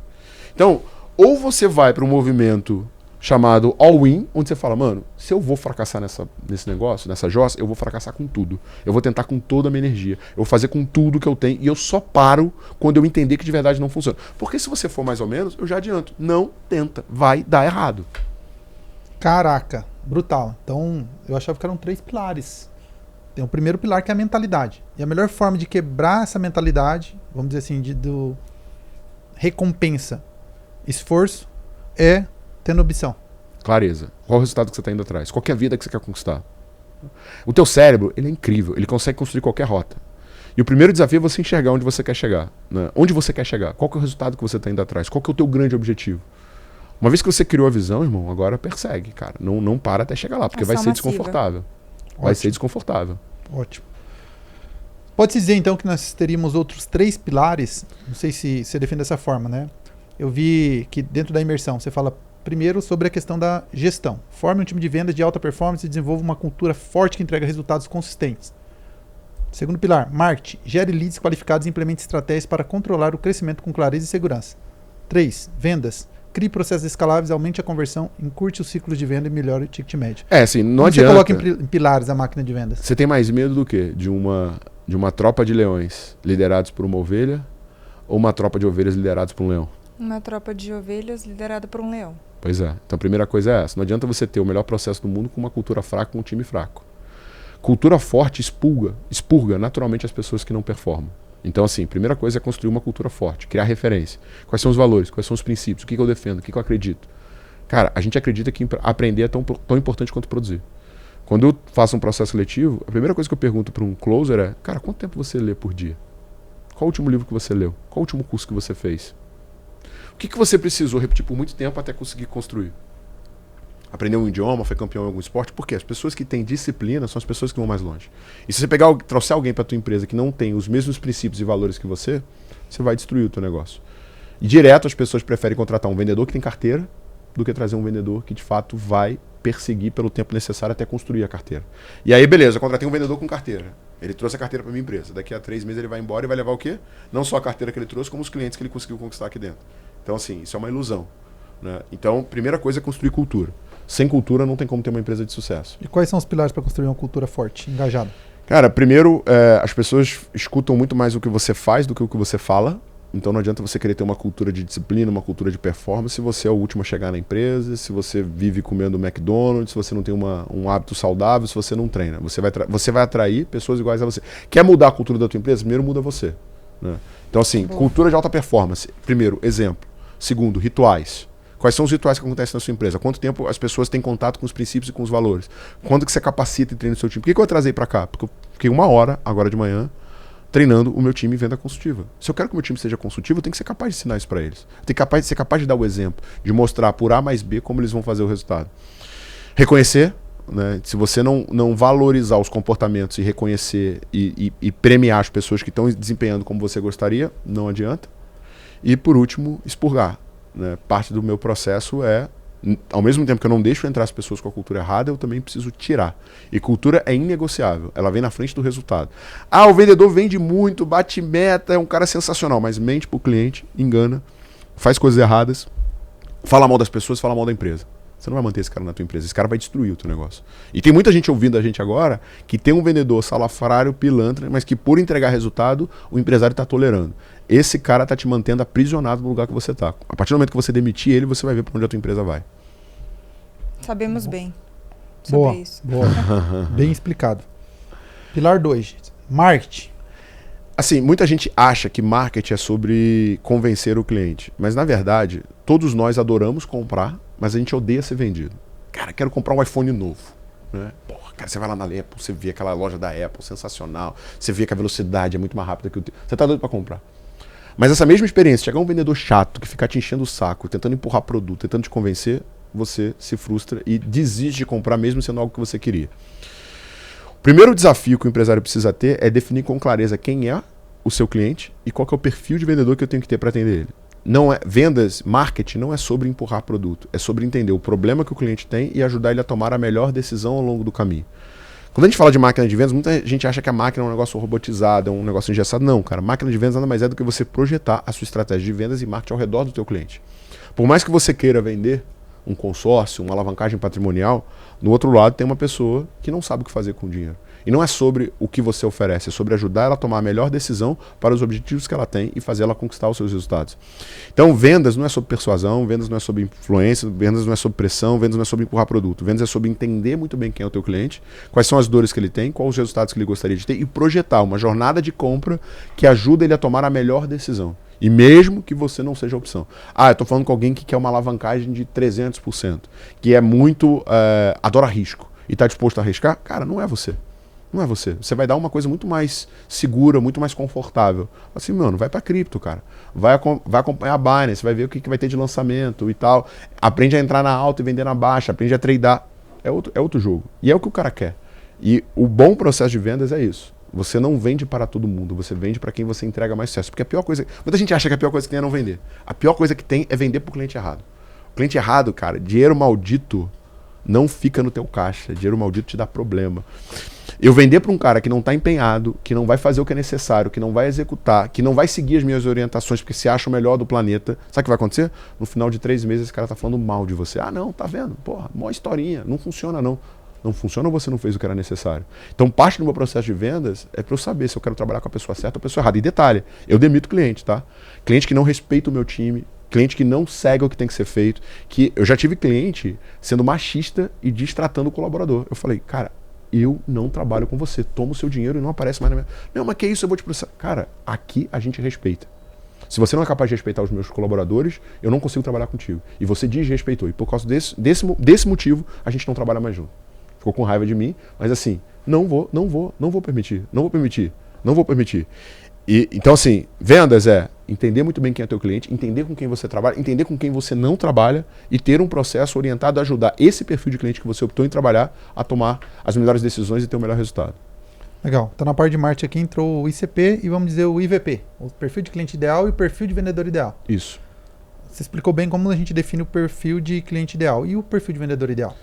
Então, ou você vai para um movimento chamado all-in, onde você fala, mano, se eu vou fracassar nesse negócio, nessa jossa, eu vou fracassar com tudo. Eu vou tentar com toda a minha energia. Eu vou fazer com tudo que eu tenho e eu só paro quando eu entender que de verdade não funciona. Porque se você for mais ou menos, eu já adianto. Não tenta. Vai dar errado. Caraca, brutal. Então, eu achava que eram 3 pilares. Tem o primeiro pilar que é a mentalidade. E a melhor forma de quebrar essa mentalidade, vamos dizer assim, do recompensa, esforço, é tendo ambição. Clareza. Qual o resultado que você está indo atrás? Qual que é a vida que você quer conquistar? O teu cérebro, ele é incrível. Ele consegue construir qualquer rota. E o primeiro desafio é você enxergar onde você quer chegar. Né? Onde você quer chegar? Qual que é o resultado que você está indo atrás? Qual que é o teu grande objetivo? Uma vez que você criou a visão, irmão, agora persegue, cara. Não para até chegar lá, porque vai ser desconfortável. Vai ser desconfortável. Ótimo. Pode-se dizer, então, que nós teríamos outros 3 pilares? Não sei se você defende dessa forma, né? Eu vi que dentro da imersão você fala primeiro sobre a questão da gestão. Forme um time de vendas de alta performance e desenvolva uma cultura forte que entrega resultados consistentes. Segundo pilar, marketing. Gere leads qualificados e implemente estratégias para controlar o crescimento com clareza e segurança. 3. Vendas. Crie processos escaláveis, aumente a conversão, encurte os ciclos de venda e melhore o ticket médio. Assim, não Como adianta. você coloca em pilares a máquina de vendas? Você tem mais medo do quê? De uma tropa de leões liderados por uma ovelha ou uma tropa de ovelhas liderados por um leão? Uma tropa de ovelhas liderada por um leão. Pois é. Então a primeira coisa é essa. Não adianta você ter o melhor processo do mundo com uma cultura fraca, com um time fraco. Cultura forte expurga naturalmente as pessoas que não performam. Então, assim, primeira coisa é construir uma cultura forte, criar referência. Quais são os valores, quais são os princípios, o que eu defendo, o que eu acredito. Cara, a gente acredita que aprender é tão importante quanto produzir. Quando eu faço um processo seletivo, a primeira coisa que eu pergunto para um closer é, cara, quanto tempo você lê por dia? Qual o último livro que você leu? Qual o último curso que você fez? O que você precisou repetir por muito tempo até conseguir construir? Aprendeu um idioma, foi campeão em algum esporte? Por quê? As pessoas que têm disciplina são as pessoas que vão mais longe. E se você trouxer alguém para a tua empresa que não tem os mesmos princípios e valores que você vai destruir o teu negócio. E direto as pessoas preferem contratar um vendedor que tem carteira do que trazer um vendedor que de fato vai perseguir pelo tempo necessário até construir a carteira. E aí, beleza, eu contratei um vendedor com carteira. Ele trouxe a carteira para minha empresa. Daqui a 3 meses ele vai embora e vai levar o quê? Não só a carteira que ele trouxe, como os clientes que ele conseguiu conquistar aqui dentro. Então, assim, isso é uma ilusão. Né? Então, primeira coisa é construir cultura. Sem cultura não tem como ter uma empresa de sucesso. E quais são os pilares para construir uma cultura forte, engajada? Cara, primeiro, as pessoas escutam muito mais o que você faz do que o que você fala. Então não adianta você querer ter uma cultura de disciplina, uma cultura de performance, se você é o último a chegar na empresa, se você vive comendo McDonald's, se você não tem um hábito saudável, se você não treina. Você vai atrair pessoas iguais a você. Quer mudar a cultura da tua empresa? Primeiro muda você. Né? Então assim, cultura de alta performance. Primeiro, exemplo. Segundo, rituais. Quais são os rituais que acontecem na sua empresa? Quanto tempo as pessoas têm contato com os princípios e com os valores? Quando que você capacita e treina o seu time? Por que eu trazei para cá? Porque eu fiquei 1 hora, agora de manhã, treinando o meu time em venda consultiva. Se eu quero que o meu time seja consultivo, eu tenho que ser capaz de ensinar isso para eles. Eu tenho que ser capaz de dar o exemplo, de mostrar por A mais B como eles vão fazer o resultado. Reconhecer, né? Se você não valorizar os comportamentos e reconhecer e premiar as pessoas que estão desempenhando como você gostaria, não adianta. E por último, expurgar. Né? Parte do meu processo é, ao mesmo tempo que eu não deixo entrar as pessoas com a cultura errada, eu também preciso tirar. E cultura é inegociável, ela vem na frente do resultado. Ah, o vendedor vende muito, bate meta, é um cara sensacional, mas mente pro cliente, engana, faz coisas erradas, fala mal das pessoas, fala mal da empresa. Você não vai manter esse cara na tua empresa, esse cara vai destruir o teu negócio. E tem muita gente ouvindo a gente agora que tem um vendedor salafrário, pilantra, mas que por entregar resultado, o empresário está tolerando. Esse cara está te mantendo aprisionado no lugar que você está. A partir do momento que você demitir ele, você vai ver para onde a tua empresa vai. Sabemos bem sobre isso. Boa. Bem explicado. Pilar 2, marketing. Assim, muita gente acha que marketing é sobre convencer o cliente. Mas, na verdade, todos nós adoramos comprar, mas a gente odeia ser vendido. Cara, quero comprar um iPhone novo. Né? Porra, cara, você vai lá na Apple, você vê aquela loja da Apple, sensacional. Você vê que a velocidade é muito mais rápida que o teu. Você tá doido para comprar. Mas essa mesma experiência, chegar um vendedor chato que fica te enchendo o saco, tentando empurrar produto, tentando te convencer, você se frustra e desiste de comprar mesmo sendo algo que você queria. O primeiro desafio que o empresário precisa ter é definir com clareza quem é o seu cliente e qual que é o perfil de vendedor que eu tenho que ter para atender ele. Não é, vendas, marketing não é sobre empurrar produto, é sobre entender o problema que o cliente tem e ajudar ele a tomar a melhor decisão ao longo do caminho. Quando a gente fala de máquina de vendas, muita gente acha que a máquina é um negócio robotizado, é um negócio engessado. Não, cara, máquina de vendas nada mais é do que você projetar a sua estratégia de vendas e marketing ao redor do teu cliente. Por mais que você queira vender um consórcio, uma alavancagem patrimonial, no outro lado tem uma pessoa que não sabe o que fazer com o dinheiro. E não é sobre o que você oferece, é sobre ajudar ela a tomar a melhor decisão para os objetivos que ela tem e fazer ela conquistar os seus resultados. Então, vendas não é sobre persuasão, vendas não é sobre influência, vendas não é sobre pressão, vendas não é sobre empurrar produto. Vendas é sobre entender muito bem quem é o teu cliente, quais são as dores que ele tem, quais os resultados que ele gostaria de ter e projetar uma jornada de compra que ajuda ele a tomar a melhor decisão. E mesmo que você não seja a opção. Ah, eu estou falando com alguém que quer uma alavancagem de 300%, que é muito, adora risco e está disposto a arriscar, cara, não é você. Não é você. Você vai dar uma coisa muito mais segura, muito mais confortável. Assim, mano, vai pra cripto, cara. Vai acompanhar a Binance, vai ver o que vai ter de lançamento e tal. Aprende a entrar na alta e vender na baixa, aprende a tradar. É outro jogo. E é o que o cara quer. E o bom processo de vendas é isso. Você não vende para todo mundo, você vende para quem você entrega mais sucesso. Porque a pior coisa... Muita gente acha que a pior coisa que tem é não vender. A pior coisa que tem é vender pro cliente errado. O cliente errado, cara, dinheiro maldito não fica no teu caixa. Dinheiro maldito te dá problema. Eu vender para um cara que não está empenhado, que não vai fazer o que é necessário, que não vai executar, que não vai seguir as minhas orientações porque se acha o melhor do planeta, sabe o que vai acontecer? No final de 3 meses esse cara tá falando mal de você. Ah, não, tá vendo? Porra, mó historinha. Não funciona, não. Não funciona ou você não fez o que era necessário? Então, parte do meu processo de vendas é para eu saber se eu quero trabalhar com a pessoa certa ou a pessoa errada. E detalhe, eu demito cliente, tá? Cliente que não respeita o meu time, cliente que não segue o que tem que ser feito. Que eu já tive cliente sendo machista e destratando o colaborador. Eu falei, cara, eu não trabalho com você. Toma o seu dinheiro e não aparece mais na minha... Não, mas que isso? Eu vou te processar. Cara, aqui a gente respeita. Se você não é capaz de respeitar os meus colaboradores, eu não consigo trabalhar contigo. E você desrespeitou. E por causa desse motivo, a gente não trabalha mais junto. Ficou com raiva de mim, mas assim, não vou permitir. E, então, assim, vendas é entender muito bem quem é teu cliente, entender com quem você trabalha, entender com quem você não trabalha e ter um processo orientado a ajudar esse perfil de cliente que você optou em trabalhar a tomar as melhores decisões e ter o melhor resultado. Legal. Então, na parte de marketing aqui entrou o ICP e vamos dizer o IVP, o perfil de cliente ideal e o perfil de vendedor ideal. Isso. Você explicou bem como a gente define o perfil de cliente ideal e o perfil de vendedor ideal.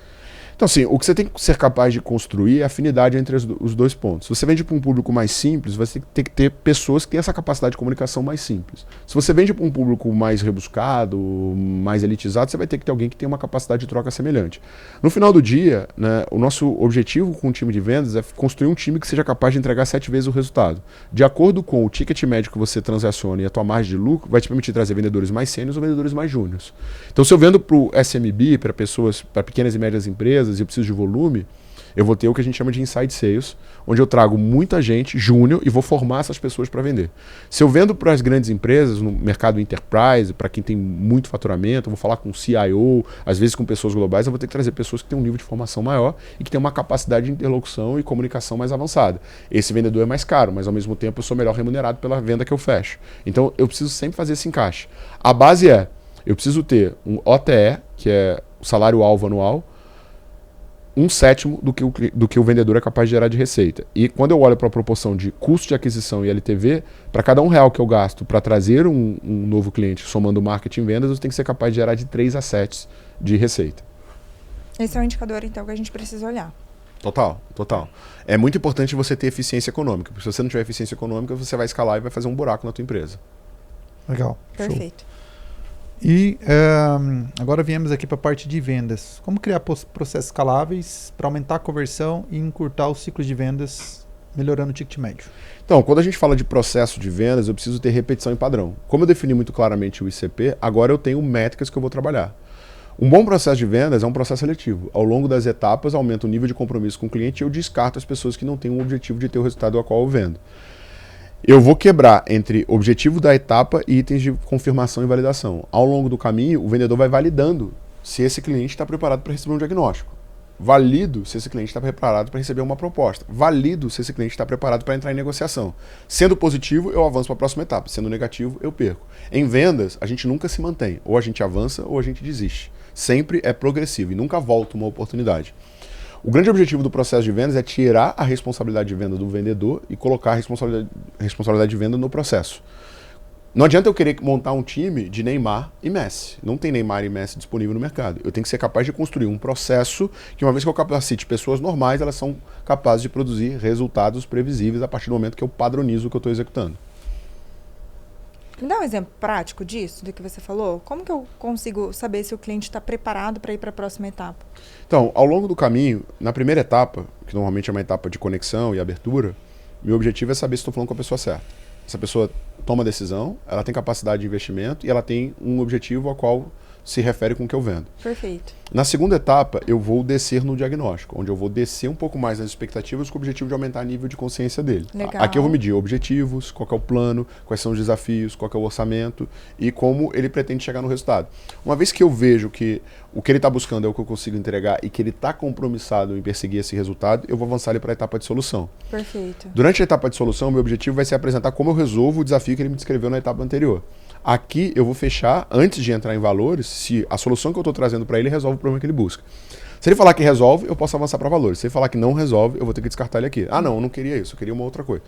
Então, assim, o que você tem que ser capaz de construir é afinidade entre os dois pontos. Se você vende para um público mais simples, você tem que ter pessoas que têm essa capacidade de comunicação mais simples. Se você vende para um público mais rebuscado, mais elitizado, você vai ter que ter alguém que tenha uma capacidade de troca semelhante. No final do dia, né, o nosso objetivo com o time de vendas é construir um time que seja capaz de entregar 7 vezes o resultado. De acordo com o ticket médio que você transaciona e a tua margem de lucro, vai te permitir trazer vendedores mais sênios ou vendedores mais júniors. Então, se eu vendo para o SMB, para pessoas, para pequenas e médias empresas, e eu preciso de volume, eu vou ter o que a gente chama de inside sales, onde eu trago muita gente júnior e vou formar essas pessoas para vender. Se eu vendo para as grandes empresas, no mercado enterprise, para quem tem muito faturamento, eu vou falar com CIO, às vezes com pessoas globais, eu vou ter que trazer pessoas que têm um nível de formação maior e que têm uma capacidade de interlocução e comunicação mais avançada. Esse vendedor é mais caro, mas ao mesmo tempo eu sou melhor remunerado pela venda que eu fecho. Então eu preciso sempre fazer esse encaixe. A base é, eu preciso ter um OTE, que é o salário-alvo anual, 1/7 do que o vendedor é capaz de gerar de receita. E quando eu olho para a proporção de custo de aquisição e LTV, para cada R$1 que eu gasto para trazer um novo cliente, somando marketing e vendas, eu tenho que ser capaz de gerar de 3 a 7 de receita. Esse é um indicador, então, que a gente precisa olhar. Total. É muito importante você ter eficiência econômica, porque se você não tiver eficiência econômica, você vai escalar e vai fazer um buraco na tua empresa. Legal. Perfeito. Show. E agora viemos aqui para a parte de vendas. Como criar processos escaláveis para aumentar a conversão e encurtar os ciclos de vendas, melhorando o ticket médio? Então, quando a gente fala de processo de vendas, eu preciso ter repetição e padrão. Como eu defini muito claramente o ICP, agora eu tenho métricas que eu vou trabalhar. Um bom processo de vendas é um processo seletivo. Ao longo das etapas, aumenta o nível de compromisso com o cliente e eu descarto as pessoas que não têm um objetivo de ter o resultado ao qual eu vendo. Eu vou quebrar entre objetivo da etapa e itens de confirmação e validação. Ao longo do caminho, o vendedor vai validando se esse cliente está preparado para receber um diagnóstico. Valido se esse cliente está preparado para receber uma proposta. Valido se esse cliente está preparado para entrar em negociação. Sendo positivo, eu avanço para a próxima etapa. Sendo negativo, eu perco. Em vendas, a gente nunca se mantém. Ou a gente avança ou a gente desiste. Sempre é progressivo e nunca volta uma oportunidade. O grande objetivo do processo de vendas é tirar a responsabilidade de venda do vendedor e colocar a responsabilidade de venda no processo. Não adianta eu querer montar um time de Neymar e Messi. Não tem Neymar e Messi disponível no mercado. Eu tenho que ser capaz de construir um processo que, uma vez que eu capacite pessoas normais, elas são capazes de produzir resultados previsíveis a partir do momento que eu padronizo o que eu estou executando. Me dá um exemplo prático disso, do que você falou? Como que eu consigo saber se o cliente está preparado para ir para a próxima etapa? Então, ao longo do caminho, na primeira etapa, que normalmente é uma etapa de conexão e abertura, meu objetivo é saber se estou falando com a pessoa certa. Essa pessoa toma decisão, ela tem capacidade de investimento e ela tem um objetivo ao qual se refere com o que eu vendo. Perfeito. Na segunda etapa, eu vou descer no diagnóstico, onde eu vou descer um pouco mais nas expectativas com o objetivo de aumentar o nível de consciência dele. Legal. Aqui eu vou medir objetivos, qual que é o plano, quais são os desafios, qual que é o orçamento e como ele pretende chegar no resultado. Uma vez que eu vejo que o que ele está buscando é o que eu consigo entregar e que ele está compromissado em perseguir esse resultado, eu vou avançar ele para a etapa de solução. Perfeito. Durante a etapa de solução, meu objetivo vai ser apresentar como eu resolvo o desafio que ele me descreveu na etapa anterior. Aqui eu vou fechar, antes de entrar em valores, se a solução que eu estou trazendo para ele resolve o problema que ele busca. Se ele falar que resolve, eu posso avançar para valores. Se ele falar que não resolve, eu vou ter que descartar ele aqui. Ah, não, eu não queria isso, eu queria uma outra coisa.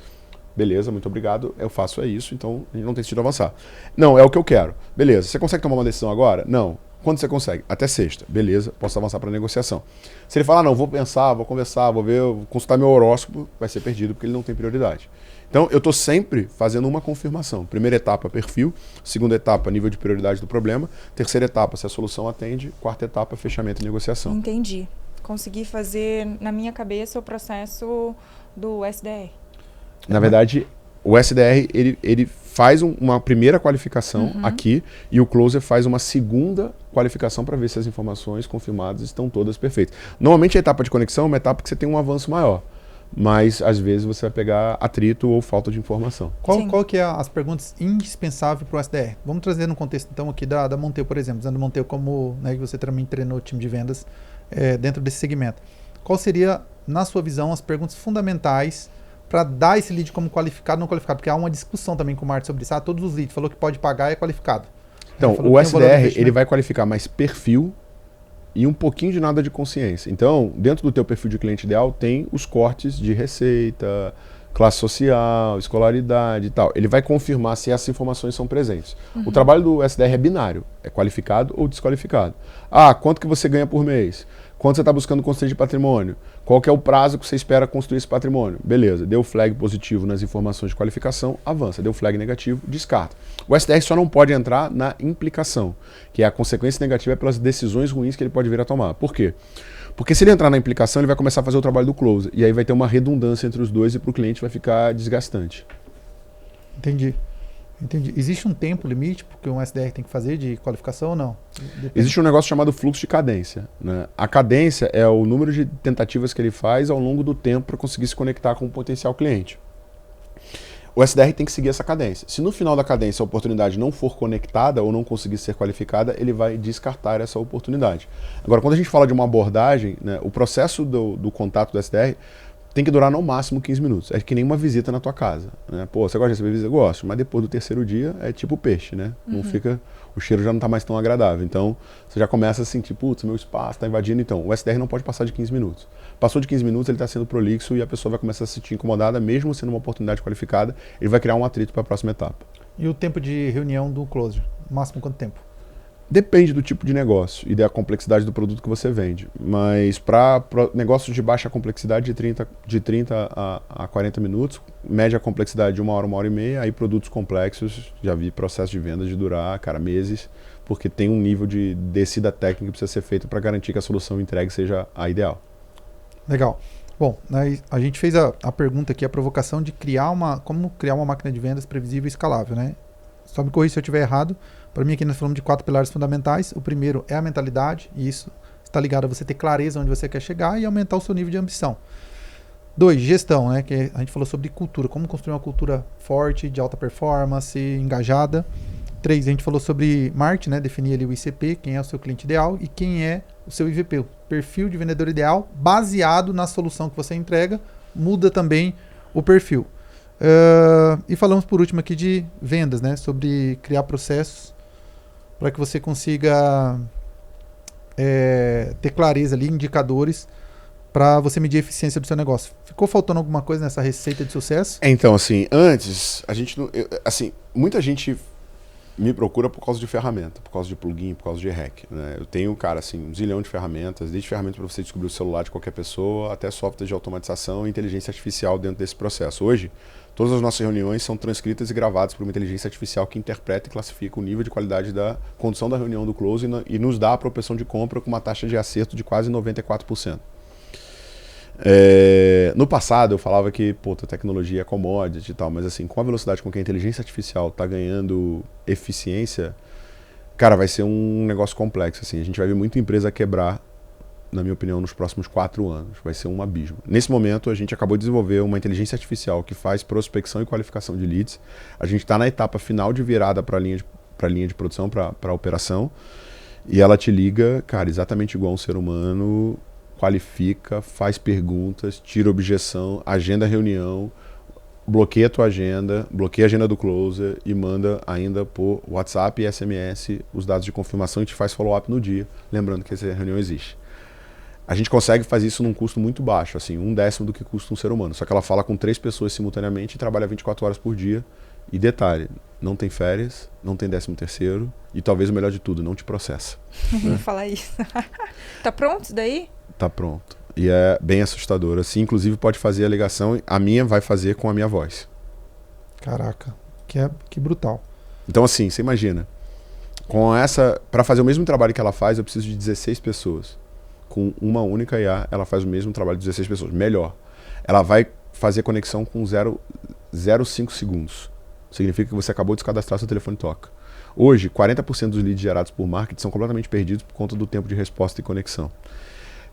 Beleza, muito obrigado, eu faço isso, então a gente não tem sentido avançar. Não, é o que eu quero. Beleza, você consegue tomar uma decisão agora? Não. Quando você consegue? Até sexta. Beleza, posso avançar para negociação. Se ele falar, não, vou pensar, vou conversar, vou ver, vou consultar meu horóscopo, vai ser perdido porque ele não tem prioridade. Então, eu estou sempre fazendo uma confirmação. Primeira etapa, perfil. Segunda etapa, nível de prioridade do problema. Terceira etapa, se a solução atende. Quarta etapa, fechamento e negociação. Entendi. Consegui fazer, na minha cabeça, o processo do SDR. Na verdade, o SDR, ele faz uma primeira qualificação aqui e o Closer faz uma segunda qualificação para ver se as informações confirmadas estão todas perfeitas. Normalmente, a etapa de conexão é uma etapa que você tem um avanço maior. Mas, às vezes, você vai pegar atrito ou falta de informação. Qual que é as perguntas indispensáveis para o SDR? Vamos trazer no contexto, então, aqui da Monteu, por exemplo. Usando Monteu como, né, que você também treinou o time de vendas dentro desse segmento. Qual seria, na sua visão, as perguntas fundamentais para dar esse lead como qualificado ou não qualificado? Porque há uma discussão também com o Martin sobre isso. Ah, todos os leads falou que pode pagar é qualificado. Então, o SDR, ele vai qualificar mais perfil e um pouquinho de nada de consciência. Então, dentro do teu perfil de cliente ideal, tem os cortes de receita, classe social, escolaridade e tal. Ele vai confirmar se essas informações são presentes. O trabalho do SDR é binário, é qualificado ou desqualificado. Ah, quanto que você ganha por mês? Quanto você está buscando construir de patrimônio? Qual que é o prazo que você espera construir esse patrimônio? Beleza, deu flag positivo nas informações de qualificação, avança. Deu flag negativo, descarta. O SDR só não pode entrar na implicação, que é a consequência negativa pelas decisões ruins que ele pode vir a tomar. Por quê? Porque se ele entrar na implicação, ele vai começar a fazer o trabalho do closer. E aí vai ter uma redundância entre os dois e para o cliente vai ficar desgastante. Entendi. Existe um tempo limite que um SDR tem que fazer de qualificação ou não? Depende. Existe um negócio chamado fluxo de cadência, né? A cadência é o número de tentativas que ele faz ao longo do tempo para conseguir se conectar com o potencial cliente. O SDR tem que seguir essa cadência. Se no final da cadência a oportunidade não for conectada ou não conseguir ser qualificada, ele vai descartar essa oportunidade. Agora, quando a gente fala de uma abordagem, né, o processo do contato do SDR tem que durar no máximo 15 minutos. É que nem uma visita na tua casa, né? Pô, você gosta de receber visita? Eu gosto, mas depois do terceiro dia é tipo peixe, né? Não fica, o cheiro já não está mais tão agradável. Então, você já começa a sentir, putz, meu espaço está invadindo. Então, o SDR não pode passar de 15 minutos. Passou de 15 minutos, ele está sendo prolixo e a pessoa vai começar a se sentir incomodada, mesmo sendo uma oportunidade qualificada, ele vai criar um atrito para a próxima etapa. E o tempo de reunião do closer? Máximo quanto tempo? Depende do tipo de negócio e da complexidade do produto que você vende. Mas para negócios de baixa complexidade, de 30 a 40 minutos, média complexidade de 1 hora e meia, aí produtos complexos, já vi processo de venda de durar, meses, porque tem um nível de descida técnica que precisa ser feito para garantir que a solução entregue seja a ideal. Legal. Bom, a gente fez a pergunta aqui, a provocação de como criar uma máquina de vendas previsível e escalável, né? Só me corrija se eu estiver errado. Para mim aqui nós falamos de 4 pilares fundamentais. O primeiro é a mentalidade, e isso está ligado a você ter clareza onde você quer chegar e aumentar o seu nível de ambição. 2, gestão, né? Que a gente falou sobre cultura, como construir uma cultura forte, de alta performance, engajada. 3, a gente falou sobre marketing, né? Definir ali o ICP, quem é o seu cliente ideal e quem é o seu IVP, o perfil de vendedor ideal, baseado na solução que você entrega, muda também o perfil. E falamos por último aqui de vendas, né? Sobre criar processos para que você consiga ter clareza ali, indicadores para você medir a eficiência do seu negócio. Ficou faltando alguma coisa nessa receita de sucesso? Então, assim, antes, a gente não, muita gente me procura por causa de ferramenta, por causa de plugin, por causa de hack, né? Eu tenho, cara, assim, 1 zilhão de ferramentas, desde ferramentas para você descobrir o celular de qualquer pessoa, até software de automatização e inteligência artificial dentro desse processo. Hoje, todas as nossas reuniões são transcritas e gravadas por uma inteligência artificial que interpreta e classifica o nível de qualidade da condução da reunião do close e nos dá a propensão de compra com uma taxa de acerto de quase 94%. No passado eu falava que a tecnologia é commodity e tal, mas assim, com a velocidade com que a inteligência artificial está ganhando eficiência, Cara, vai ser um negócio complexo, assim. A gente vai ver muita empresa quebrar, na minha opinião, nos próximos 4 anos. Vai ser um abismo. Nesse momento, a gente acabou de desenvolver uma inteligência artificial que faz prospecção e qualificação de leads. A gente está na etapa final de virada para a linha de produção, para a operação. E ela te liga, cara, exatamente igual um ser humano, qualifica, faz perguntas, tira objeção, agenda reunião, bloqueia a tua agenda, bloqueia a agenda do closer e manda ainda por WhatsApp e SMS os dados de confirmação e te faz follow-up no dia, lembrando que essa reunião existe. A gente consegue fazer isso num custo muito baixo, assim, 1/10 do que custa um ser humano. Só que ela fala com 3 pessoas simultaneamente e trabalha 24 horas por dia. E detalhe, não tem férias, não tem 13º e talvez o melhor de tudo, não te processa. Eu ia falar isso. Tá pronto isso daí? Tá pronto. E é bem assustador. Assim, inclusive pode fazer a ligação, a minha vai fazer com a minha voz. Caraca, que brutal. Então assim, você imagina, com essa, para fazer o mesmo trabalho que ela faz, eu preciso de 16 pessoas. Com uma única IA, ela faz o mesmo trabalho de 16 pessoas. Melhor, ela vai fazer conexão com 0,05 segundos. Significa que você acabou de se cadastrar, seu telefone toca. Hoje, 40% dos leads gerados por marketing são completamente perdidos por conta do tempo de resposta e conexão.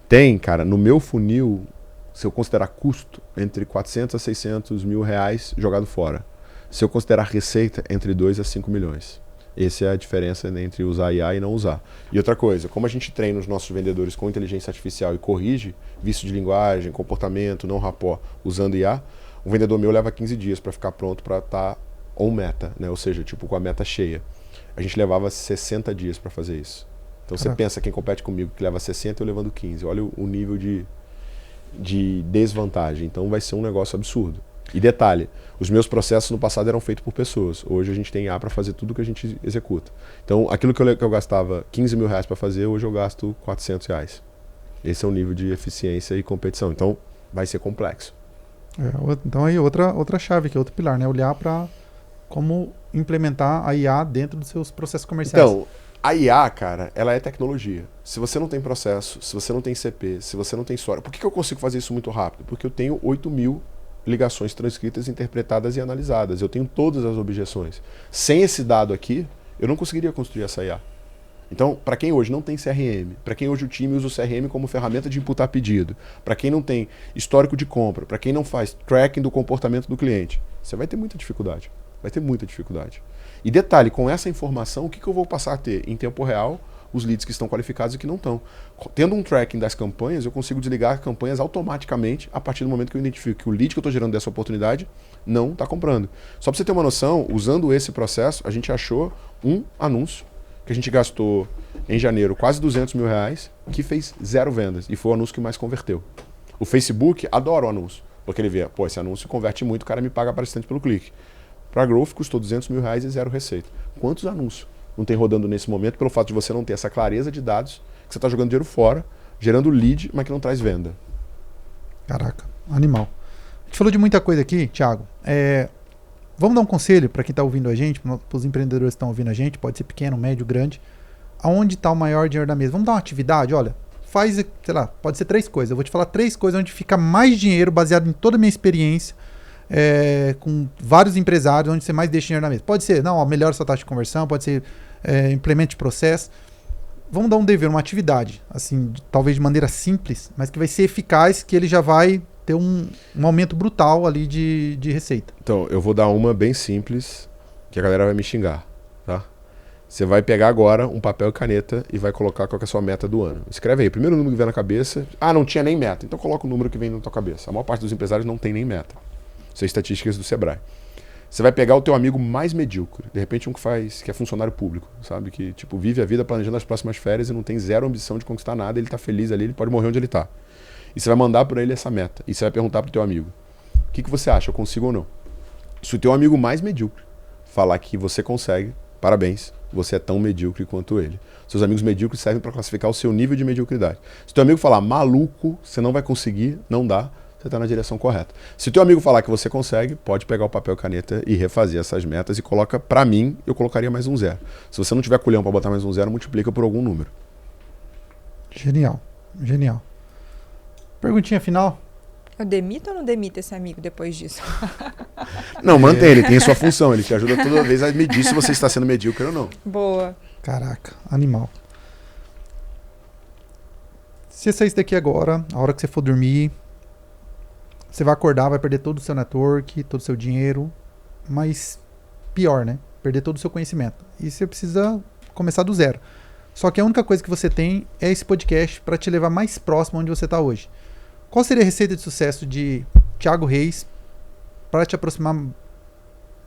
Tem, cara, no meu funil, se eu considerar custo, entre 400 a 600 mil reais jogado fora. Se eu considerar receita, entre 2 a 5 milhões. Essa é a diferença entre usar IA e não usar. E outra coisa, como a gente treina os nossos vendedores com inteligência artificial e corrige vício de linguagem, comportamento, não rapport, usando IA, um vendedor meu leva 15 dias para ficar pronto para estar on meta, né? Ou seja, tipo com a meta cheia. A gente levava 60 dias para fazer isso. Então você pensa, quem compete comigo que leva 60, eu levando 15. Olha o nível de desvantagem. Então vai ser um negócio absurdo. E detalhe, os meus processos no passado eram feitos por pessoas. Hoje a gente tem IA para fazer tudo que a gente executa. Então aquilo que eu gastava 15 mil reais para fazer, hoje eu gasto 400 reais. Esse é o nível de eficiência e competição. Então vai ser complexo. Então aí outra chave, que é outro pilar, né? Olhar para como implementar a IA dentro dos seus processos comerciais. Então, a IA, cara, ela é tecnologia. Se você não tem processo, se você não tem CP, se você não tem história... Por que eu consigo fazer isso muito rápido? Porque eu tenho 8.000 ligações transcritas, interpretadas e analisadas. Eu tenho todas as objeções. Sem esse dado aqui, eu não conseguiria construir essa IA. Então, para quem hoje não tem CRM, para quem hoje o time usa o CRM como ferramenta de imputar pedido, para quem não tem histórico de compra, para quem não faz tracking do comportamento do cliente, você vai ter muita dificuldade. Vai ter muita dificuldade. E detalhe, com essa informação, o que eu vou passar a ter? Em tempo real, os leads que estão qualificados e que não estão. Tendo um tracking das campanhas, eu consigo desligar campanhas automaticamente a partir do momento que eu identifico que o lead que eu estou gerando dessa oportunidade não está comprando. Só para você ter uma noção, usando esse processo, a gente achou um anúncio que a gente gastou em janeiro quase 200 mil reais, que fez 0 vendas. E foi o anúncio que mais converteu. O Facebook adora o anúncio, porque ele vê, esse anúncio converte muito, o cara me paga bastante pelo clique. Para a Growth custou 200 mil reais e 0 receita. Quantos anúncios não tem rodando nesse momento pelo fato de você não ter essa clareza de dados, que você está jogando dinheiro fora, gerando lead, mas que não traz venda? Caraca, animal. A gente falou de muita coisa aqui, Thiago. Vamos dar um conselho para quem está ouvindo a gente, para os empreendedores que estão ouvindo a gente, pode ser pequeno, médio, grande. Aonde está o maior dinheiro da mesa? Vamos dar uma atividade? Olha, faz, sei lá, pode ser 3 coisas. Eu vou te falar 3 coisas onde fica mais dinheiro, baseado em toda a minha experiência, com vários empresários, onde você mais deixa dinheiro na mesa. Pode ser, melhora sua taxa de conversão, pode ser implemente processo. Vamos dar um dever, uma atividade, assim, talvez de maneira simples, mas que vai ser eficaz, que ele já vai ter um aumento brutal ali de receita. Então, eu vou dar uma bem simples, que a galera vai me xingar, tá? Você vai pegar agora um papel e caneta e vai colocar qual que é a sua meta do ano. Escreve aí, primeiro número que vem na cabeça. Não tinha nem meta, então coloca o número que vem na tua cabeça. A maior parte dos empresários não tem nem meta. São estatísticas do Sebrae. Você vai pegar o teu amigo mais medíocre, de repente um que é funcionário público, sabe? Que tipo vive a vida planejando as próximas férias e não tem zero ambição de conquistar nada, ele tá feliz ali, ele pode morrer onde ele tá. E você vai mandar para ele essa meta, e você vai perguntar pro teu amigo, o que você acha, eu consigo ou não? Se o teu amigo mais medíocre falar que você consegue, parabéns, você é tão medíocre quanto ele. Seus amigos medíocres servem para classificar o seu nível de mediocridade. Se teu amigo falar maluco, você não vai conseguir, não dá, você está na direção correta. Se o teu amigo falar que você consegue, pode pegar o papel e caneta e refazer essas metas e coloca, para mim, eu colocaria mais um 0. Se você não tiver culhão para botar mais um 0, multiplica por algum número. Genial, genial. Perguntinha final. Eu demito ou não demito esse amigo depois disso? Não, mantém, ele tem a sua função, ele te ajuda toda vez a medir se você está sendo medíocre ou não. Boa. Caraca, animal. Se você sair daqui agora, a hora que você for dormir, você vai acordar, vai perder todo o seu network, todo o seu dinheiro, mas pior, né? Perder todo o seu conhecimento. E você precisa começar do zero. Só que a única coisa que você tem é esse podcast para te levar mais próximo onde você está hoje. Qual seria a receita de sucesso de Thiago Reis para te aproximar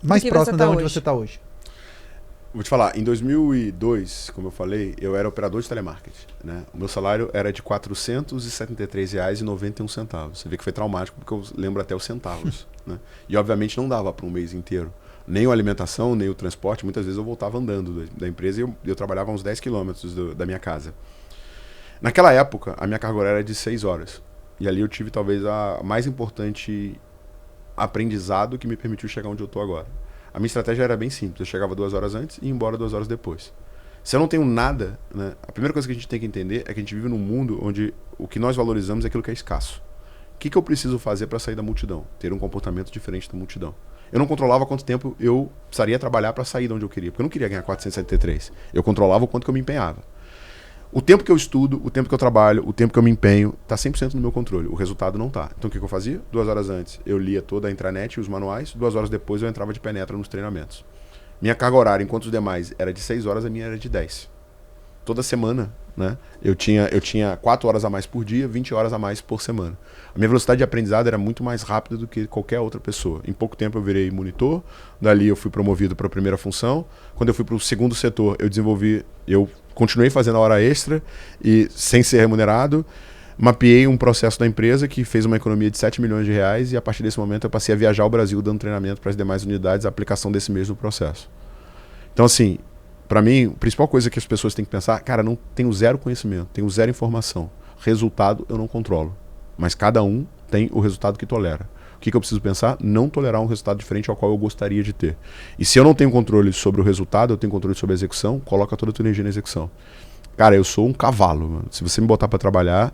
mais próximo de onde você está hoje? Vou te falar, em 2002, como eu falei, eu era operador de telemarketing, né? O meu salário era de R$ 473,91. Você vê que foi traumático, porque eu lembro até os centavos, né? E obviamente não dava para um mês inteiro. Nem a alimentação, nem o transporte. Muitas vezes eu voltava andando da empresa e eu trabalhava a uns 10 quilômetros da minha casa. Naquela época, a minha carga horária era de 6 horas. E ali eu tive talvez a mais importante aprendizado que me permitiu chegar onde eu estou agora. A minha estratégia era bem simples. Eu chegava 2 horas antes e ia embora 2 horas depois. Se eu não tenho nada, né, a primeira coisa que a gente tem que entender é que a gente vive num mundo onde o que nós valorizamos é aquilo que é escasso. O que eu preciso fazer para sair da multidão? Ter um comportamento diferente da multidão. Eu não controlava quanto tempo eu precisaria trabalhar para sair de onde eu queria. Porque eu não queria ganhar 473. Eu controlava o quanto que eu me empenhava. O tempo que eu estudo, o tempo que eu trabalho, o tempo que eu me empenho, está 100% no meu controle. O resultado não está. Então o que eu fazia? 2 horas antes eu lia toda a intranet e os manuais. 2 horas depois eu entrava de penetra nos treinamentos. Minha carga horária, enquanto os demais era de 6 horas, a minha era de 10. Toda semana, né? Eu tinha 4 horas a mais por dia, 20 horas a mais por semana. A minha velocidade de aprendizado era muito mais rápida do que qualquer outra pessoa. Em pouco tempo eu virei monitor, dali eu fui promovido para a primeira função. Quando eu fui para o segundo setor, eu continuei fazendo a hora extra e sem ser remunerado. Mapeei um processo da empresa que fez uma economia de 7 milhões de reais e a partir desse momento eu passei a viajar ao Brasil dando treinamento para as demais unidades, a aplicação desse mesmo processo. Então assim, para mim, a principal coisa que as pessoas têm que pensar, cara, não tenho zero conhecimento, tenho zero informação. Resultado eu não controlo, mas cada um tem o resultado que tolera. O que eu preciso pensar? Não tolerar um resultado diferente ao qual eu gostaria de ter. E se eu não tenho controle sobre o resultado, eu tenho controle sobre a execução, coloca toda a tua energia na execução. Cara, eu sou um cavalo, mano. Se você me botar para trabalhar,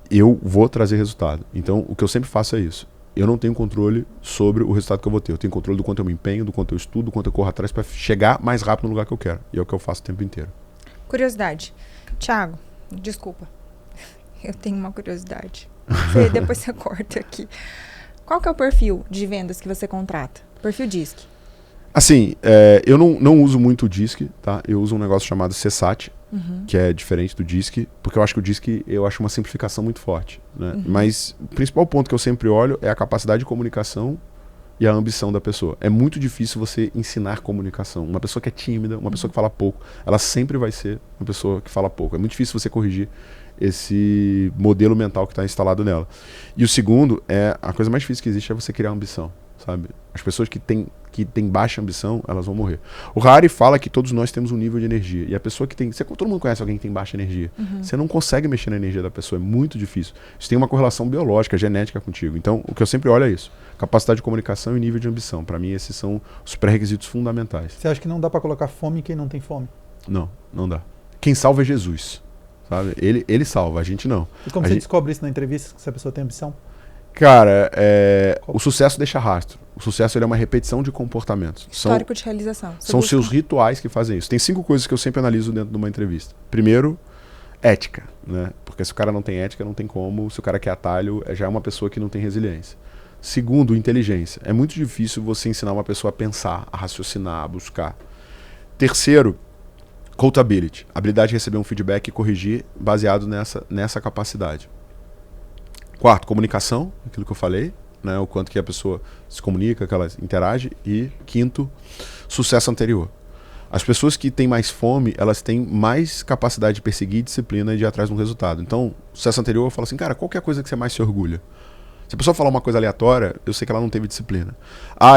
eu vou trazer resultado. Então, o que eu sempre faço é isso. Eu não tenho controle sobre o resultado que eu vou ter. Eu tenho controle do quanto eu me empenho, do quanto eu estudo, do quanto eu corro atrás para chegar mais rápido no lugar que eu quero. E é o que eu faço o tempo inteiro. Curiosidade. Thiago, desculpa. Eu tenho uma curiosidade. Depois você corta aqui. Qual que é o perfil de vendas que você contrata? Perfil DISC. Assim, eu não uso muito o DISC, tá? Eu uso um negócio chamado CSAT, que é diferente do DISC, porque eu acho que o DISC eu acho uma simplificação muito forte, né? Mas o principal ponto que eu sempre olho é a capacidade de comunicação e a ambição da pessoa. É muito difícil você ensinar comunicação. Uma pessoa que é tímida, uma pessoa que fala pouco, ela sempre vai ser uma pessoa que fala pouco. É muito difícil você corrigir esse modelo mental que está instalado nela. E o segundo, a coisa mais difícil que existe é você criar ambição, sabe? As pessoas que têm baixa ambição, elas vão morrer. O Harari fala que todos nós temos um nível de energia. E a pessoa que tem... todo mundo conhece alguém que tem baixa energia. Você não consegue mexer na energia da pessoa. É muito difícil. Isso tem uma correlação biológica, genética contigo. Então, o que eu sempre olho é isso. Capacidade de comunicação e nível de ambição. Para mim, esses são os pré-requisitos fundamentais. Você acha que não dá para colocar fome em quem não tem fome? Não dá. Quem salva é Jesus. Sabe? Ele salva, a gente não. E como você descobre isso na entrevista, se a pessoa tem ambição? Cara, o sucesso deixa rastro. O sucesso ele é uma repetição de comportamentos. Histórico de realização. São seus rituais que fazem isso. Tem 5 coisas que eu sempre analiso dentro de uma entrevista. Primeiro, ética, né? Porque se o cara não tem ética, não tem como. Se o cara quer atalho, já é uma pessoa que não tem resiliência. Segundo, inteligência. É muito difícil você ensinar uma pessoa a pensar, a raciocinar, a buscar. Terceiro, coachability. Habilidade de receber um feedback e corrigir baseado nessa capacidade. Quarto, comunicação, aquilo que eu falei, né, o quanto que a pessoa se comunica, que ela interage. E quinto, sucesso anterior. As pessoas que têm mais fome, elas têm mais capacidade de perseguir disciplina e de ir atrás de um resultado. Então, sucesso anterior, eu falo assim, cara, qual que é a coisa que você mais se orgulha? Se a pessoa falar uma coisa aleatória, eu sei que ela não teve disciplina.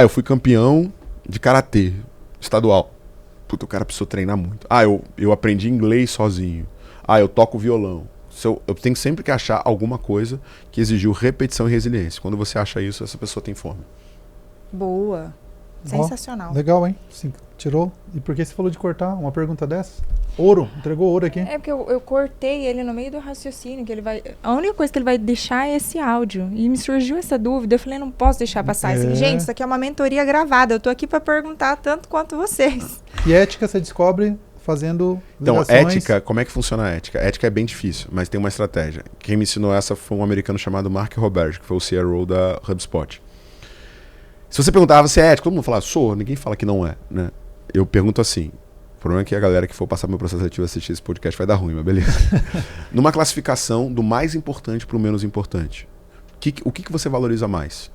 Eu fui campeão de karatê estadual. Puta, o cara precisou treinar muito. Eu aprendi inglês sozinho. Eu toco violão. Eu tenho sempre que achar alguma coisa que exigiu repetição e resiliência. Quando você acha isso, essa pessoa tem fome. Boa. Sensacional. Legal, hein? Sim, tirou. E por que você falou de cortar uma pergunta dessa? Ouro, entregou ouro aqui. É porque eu cortei ele no meio do raciocínio, que ele vai... A única coisa que ele vai deixar é esse áudio. E me surgiu essa dúvida, eu falei, não posso deixar passar. Assim, gente, isso aqui é uma mentoria gravada, eu tô aqui pra perguntar tanto quanto vocês. E ética você descobre fazendo Então, ligações. ética, como é que funciona a ética? A ética é bem difícil, mas tem uma estratégia. Quem me ensinou essa foi um americano chamado Mark Roberge, que foi o CRO da HubSpot. Se você perguntava se é ético, todo mundo falava, sou, ninguém fala que não é, né? Eu pergunto assim, o problema é que a galera que for passar meu processo seletivo assistir esse podcast vai dar ruim, mas beleza. Numa classificação do mais importante para o menos importante, o que você valoriza mais?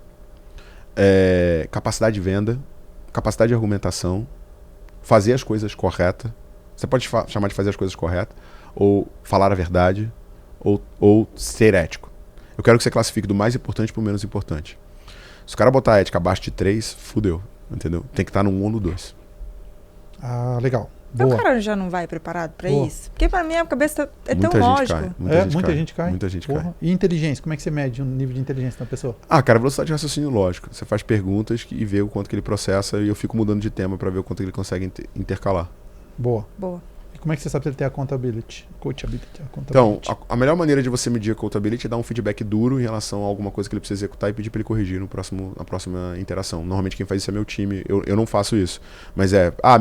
Capacidade de venda, capacidade de argumentação, fazer as coisas corretas. Você pode chamar de fazer as coisas corretas, ou falar a verdade, ou ser ético. Eu quero que você classifique do mais importante para o menos importante. Se o cara botar a ética abaixo de 3, fudeu, entendeu? Tem que estar no 1 ou no 2. Ah, legal. Então, Boa. o cara já não vai preparado pra Boa. isso? Porque pra mim a cabeça é tão Muita gente lógico. cai. Muita gente cai. Muita gente Porra. cai. E inteligência, como é que você mede o nível de inteligência da pessoa? Cara, velocidade de raciocínio lógico. Você faz perguntas e vê o quanto que ele processa e eu fico mudando de tema para ver o quanto que ele consegue intercalar. Boa. Boa. E como é que você sabe se ele tem a coachability? Então, a melhor maneira de você medir a coachability é dar um feedback duro em relação a alguma coisa que ele precisa executar e pedir para ele corrigir na próxima interação. Normalmente quem faz isso é meu time, eu não faço isso. Mas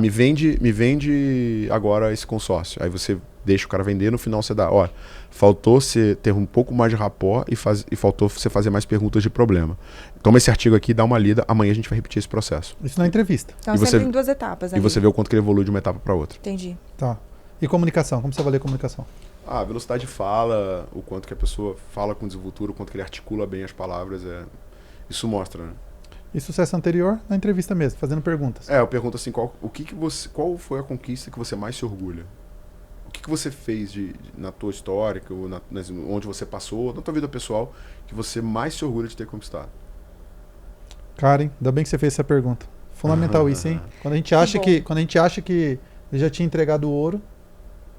me vende agora esse consórcio. Aí você deixa o cara vender, no final você dá, faltou você ter um pouco mais de rapport e faltou você fazer mais perguntas de problema. Toma esse artigo aqui, dá uma lida, amanhã a gente vai repetir esse processo. Isso na entrevista. Então E sempre você- em 2 etapas. E você vê o quanto que ele evolui de uma etapa para outra. Entendi. Tá. E comunicação, como você avalia a comunicação? A velocidade de fala, o quanto que a pessoa fala com desenvoltura, o quanto que ele articula bem as palavras, isso mostra, né? E sucesso anterior na entrevista mesmo, fazendo perguntas. Eu pergunto assim, qual foi a conquista que você mais se orgulha? O que você fez na tua história, onde você passou, na tua vida pessoal, que você mais se orgulha de ter conquistado? Karen, ainda bem que você fez essa pergunta. Fundamental isso, hein? Quando a gente acha que ele já tinha entregado o ouro,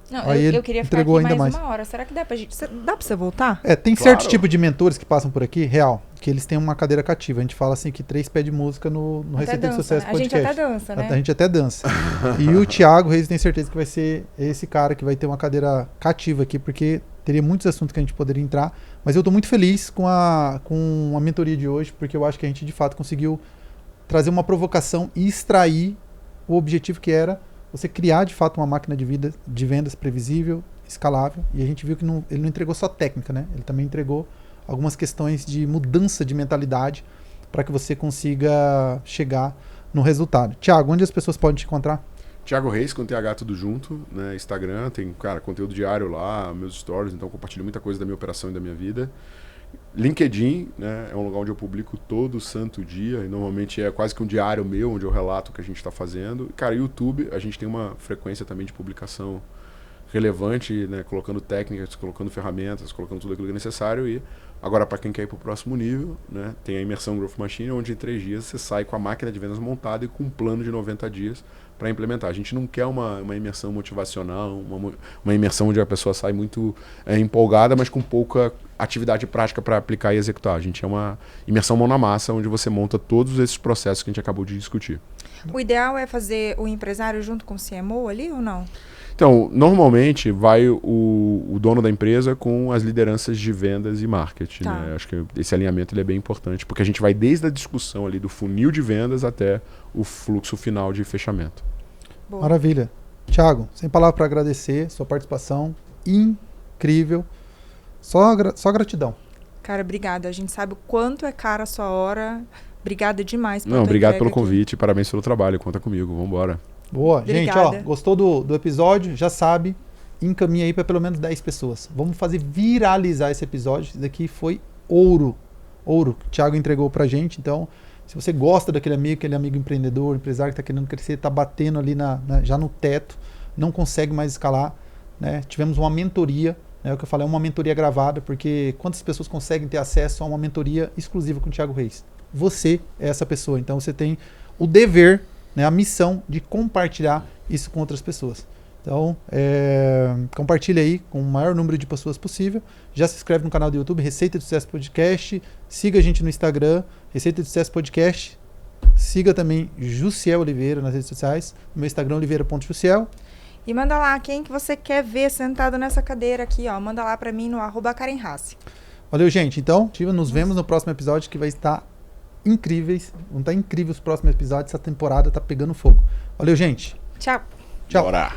Não, aí ele eu queria ficar aqui entregou ainda mais mais. uma hora. Será que dá pra gente... Dá pra você voltar? tem Claro. certo tipo de mentores que passam por aqui, real, que eles têm uma cadeira cativa. A gente fala assim que 3 pés de música no Até Receita de dança, Sucesso né? A gente Podcast. até dança, né? A gente até dança. E o Thiago Reis tem certeza que vai ser esse cara que vai ter uma cadeira cativa aqui, porque teria muitos assuntos que a gente poderia entrar. Mas eu tô muito feliz com a mentoria de hoje, porque eu acho que a gente de fato conseguiu trazer uma provocação e extrair o objetivo que era você criar de fato uma máquina de vendas previsível, escalável. E a gente viu que ele não entregou só técnica, né? Ele também entregou algumas questões de mudança de mentalidade para que você consiga chegar no resultado. Thiago, onde as pessoas podem te encontrar? Thiago Reis, com TH tudo junto, né? Instagram, tem, conteúdo diário lá, meus stories, então eu compartilho muita coisa da minha operação e da minha vida. LinkedIn, né, é um lugar onde eu publico todo santo dia, e normalmente é quase que um diário meu, onde eu relato o que a gente está fazendo. Cara, YouTube, a gente tem uma frequência também de publicação relevante, né, colocando técnicas, colocando ferramentas, colocando tudo aquilo que é necessário. E agora, para quem quer ir para o próximo nível, né, tem a imersão Growth Machine, onde em 3 dias você sai com a máquina de vendas montada e com um plano de 90 dias para implementar. A gente não quer uma imersão motivacional, uma imersão onde a pessoa sai muito empolgada, mas com pouca atividade prática para aplicar e executar. A gente é uma imersão mão na massa, onde você monta todos esses processos que a gente acabou de discutir. O ideal é fazer o empresário junto com o CMO ali ou não? Então, normalmente vai o dono da empresa com as lideranças de vendas e marketing. Tá. Né? Acho que esse alinhamento ele é bem importante, porque a gente vai desde a discussão ali do funil de vendas até o fluxo final de fechamento. Boa. Maravilha. Thiago, sem palavra para agradecer, sua participação incrível. Só gratidão. Cara, obrigada. A gente sabe o quanto é cara a sua hora. Obrigada demais por Não, tua obrigado entrega pelo aqui. convite, parabéns pelo trabalho, conta comigo, vamos embora. Boa. Obrigada. Gente, gostou do episódio? Já sabe, encaminha aí para pelo menos 10 pessoas. Vamos fazer viralizar esse episódio. Isso daqui foi ouro. Ouro que o Thiago entregou pra gente. Então, se você gosta daquele amigo empreendedor, empresário que está querendo crescer, está batendo ali já no teto, não consegue mais escalar, né? Tivemos uma mentoria, né? O que eu falei é uma mentoria gravada, porque quantas pessoas conseguem ter acesso a uma mentoria exclusiva com o Thiago Reis? Você é essa pessoa. Então, você tem o dever, né, a missão de compartilhar isso com outras pessoas. Então, compartilha aí com o maior número de pessoas possível. Já se inscreve no canal do YouTube, Receita de Sucesso Podcast. Siga a gente no Instagram, Receita de Sucesso Podcast. Siga também Jussiel Oliveira nas redes sociais. No meu Instagram, oliveira.jussiel. E manda lá quem que você quer ver sentado nessa cadeira aqui, ó. Manda lá pra mim no @KarenHasse. Valeu, gente. Então, nos vemos no próximo episódio, que vai estar incríveis. Vão estar incríveis os próximos episódios. Essa temporada tá pegando fogo. Valeu, gente. Tchau. Tchau. Bora.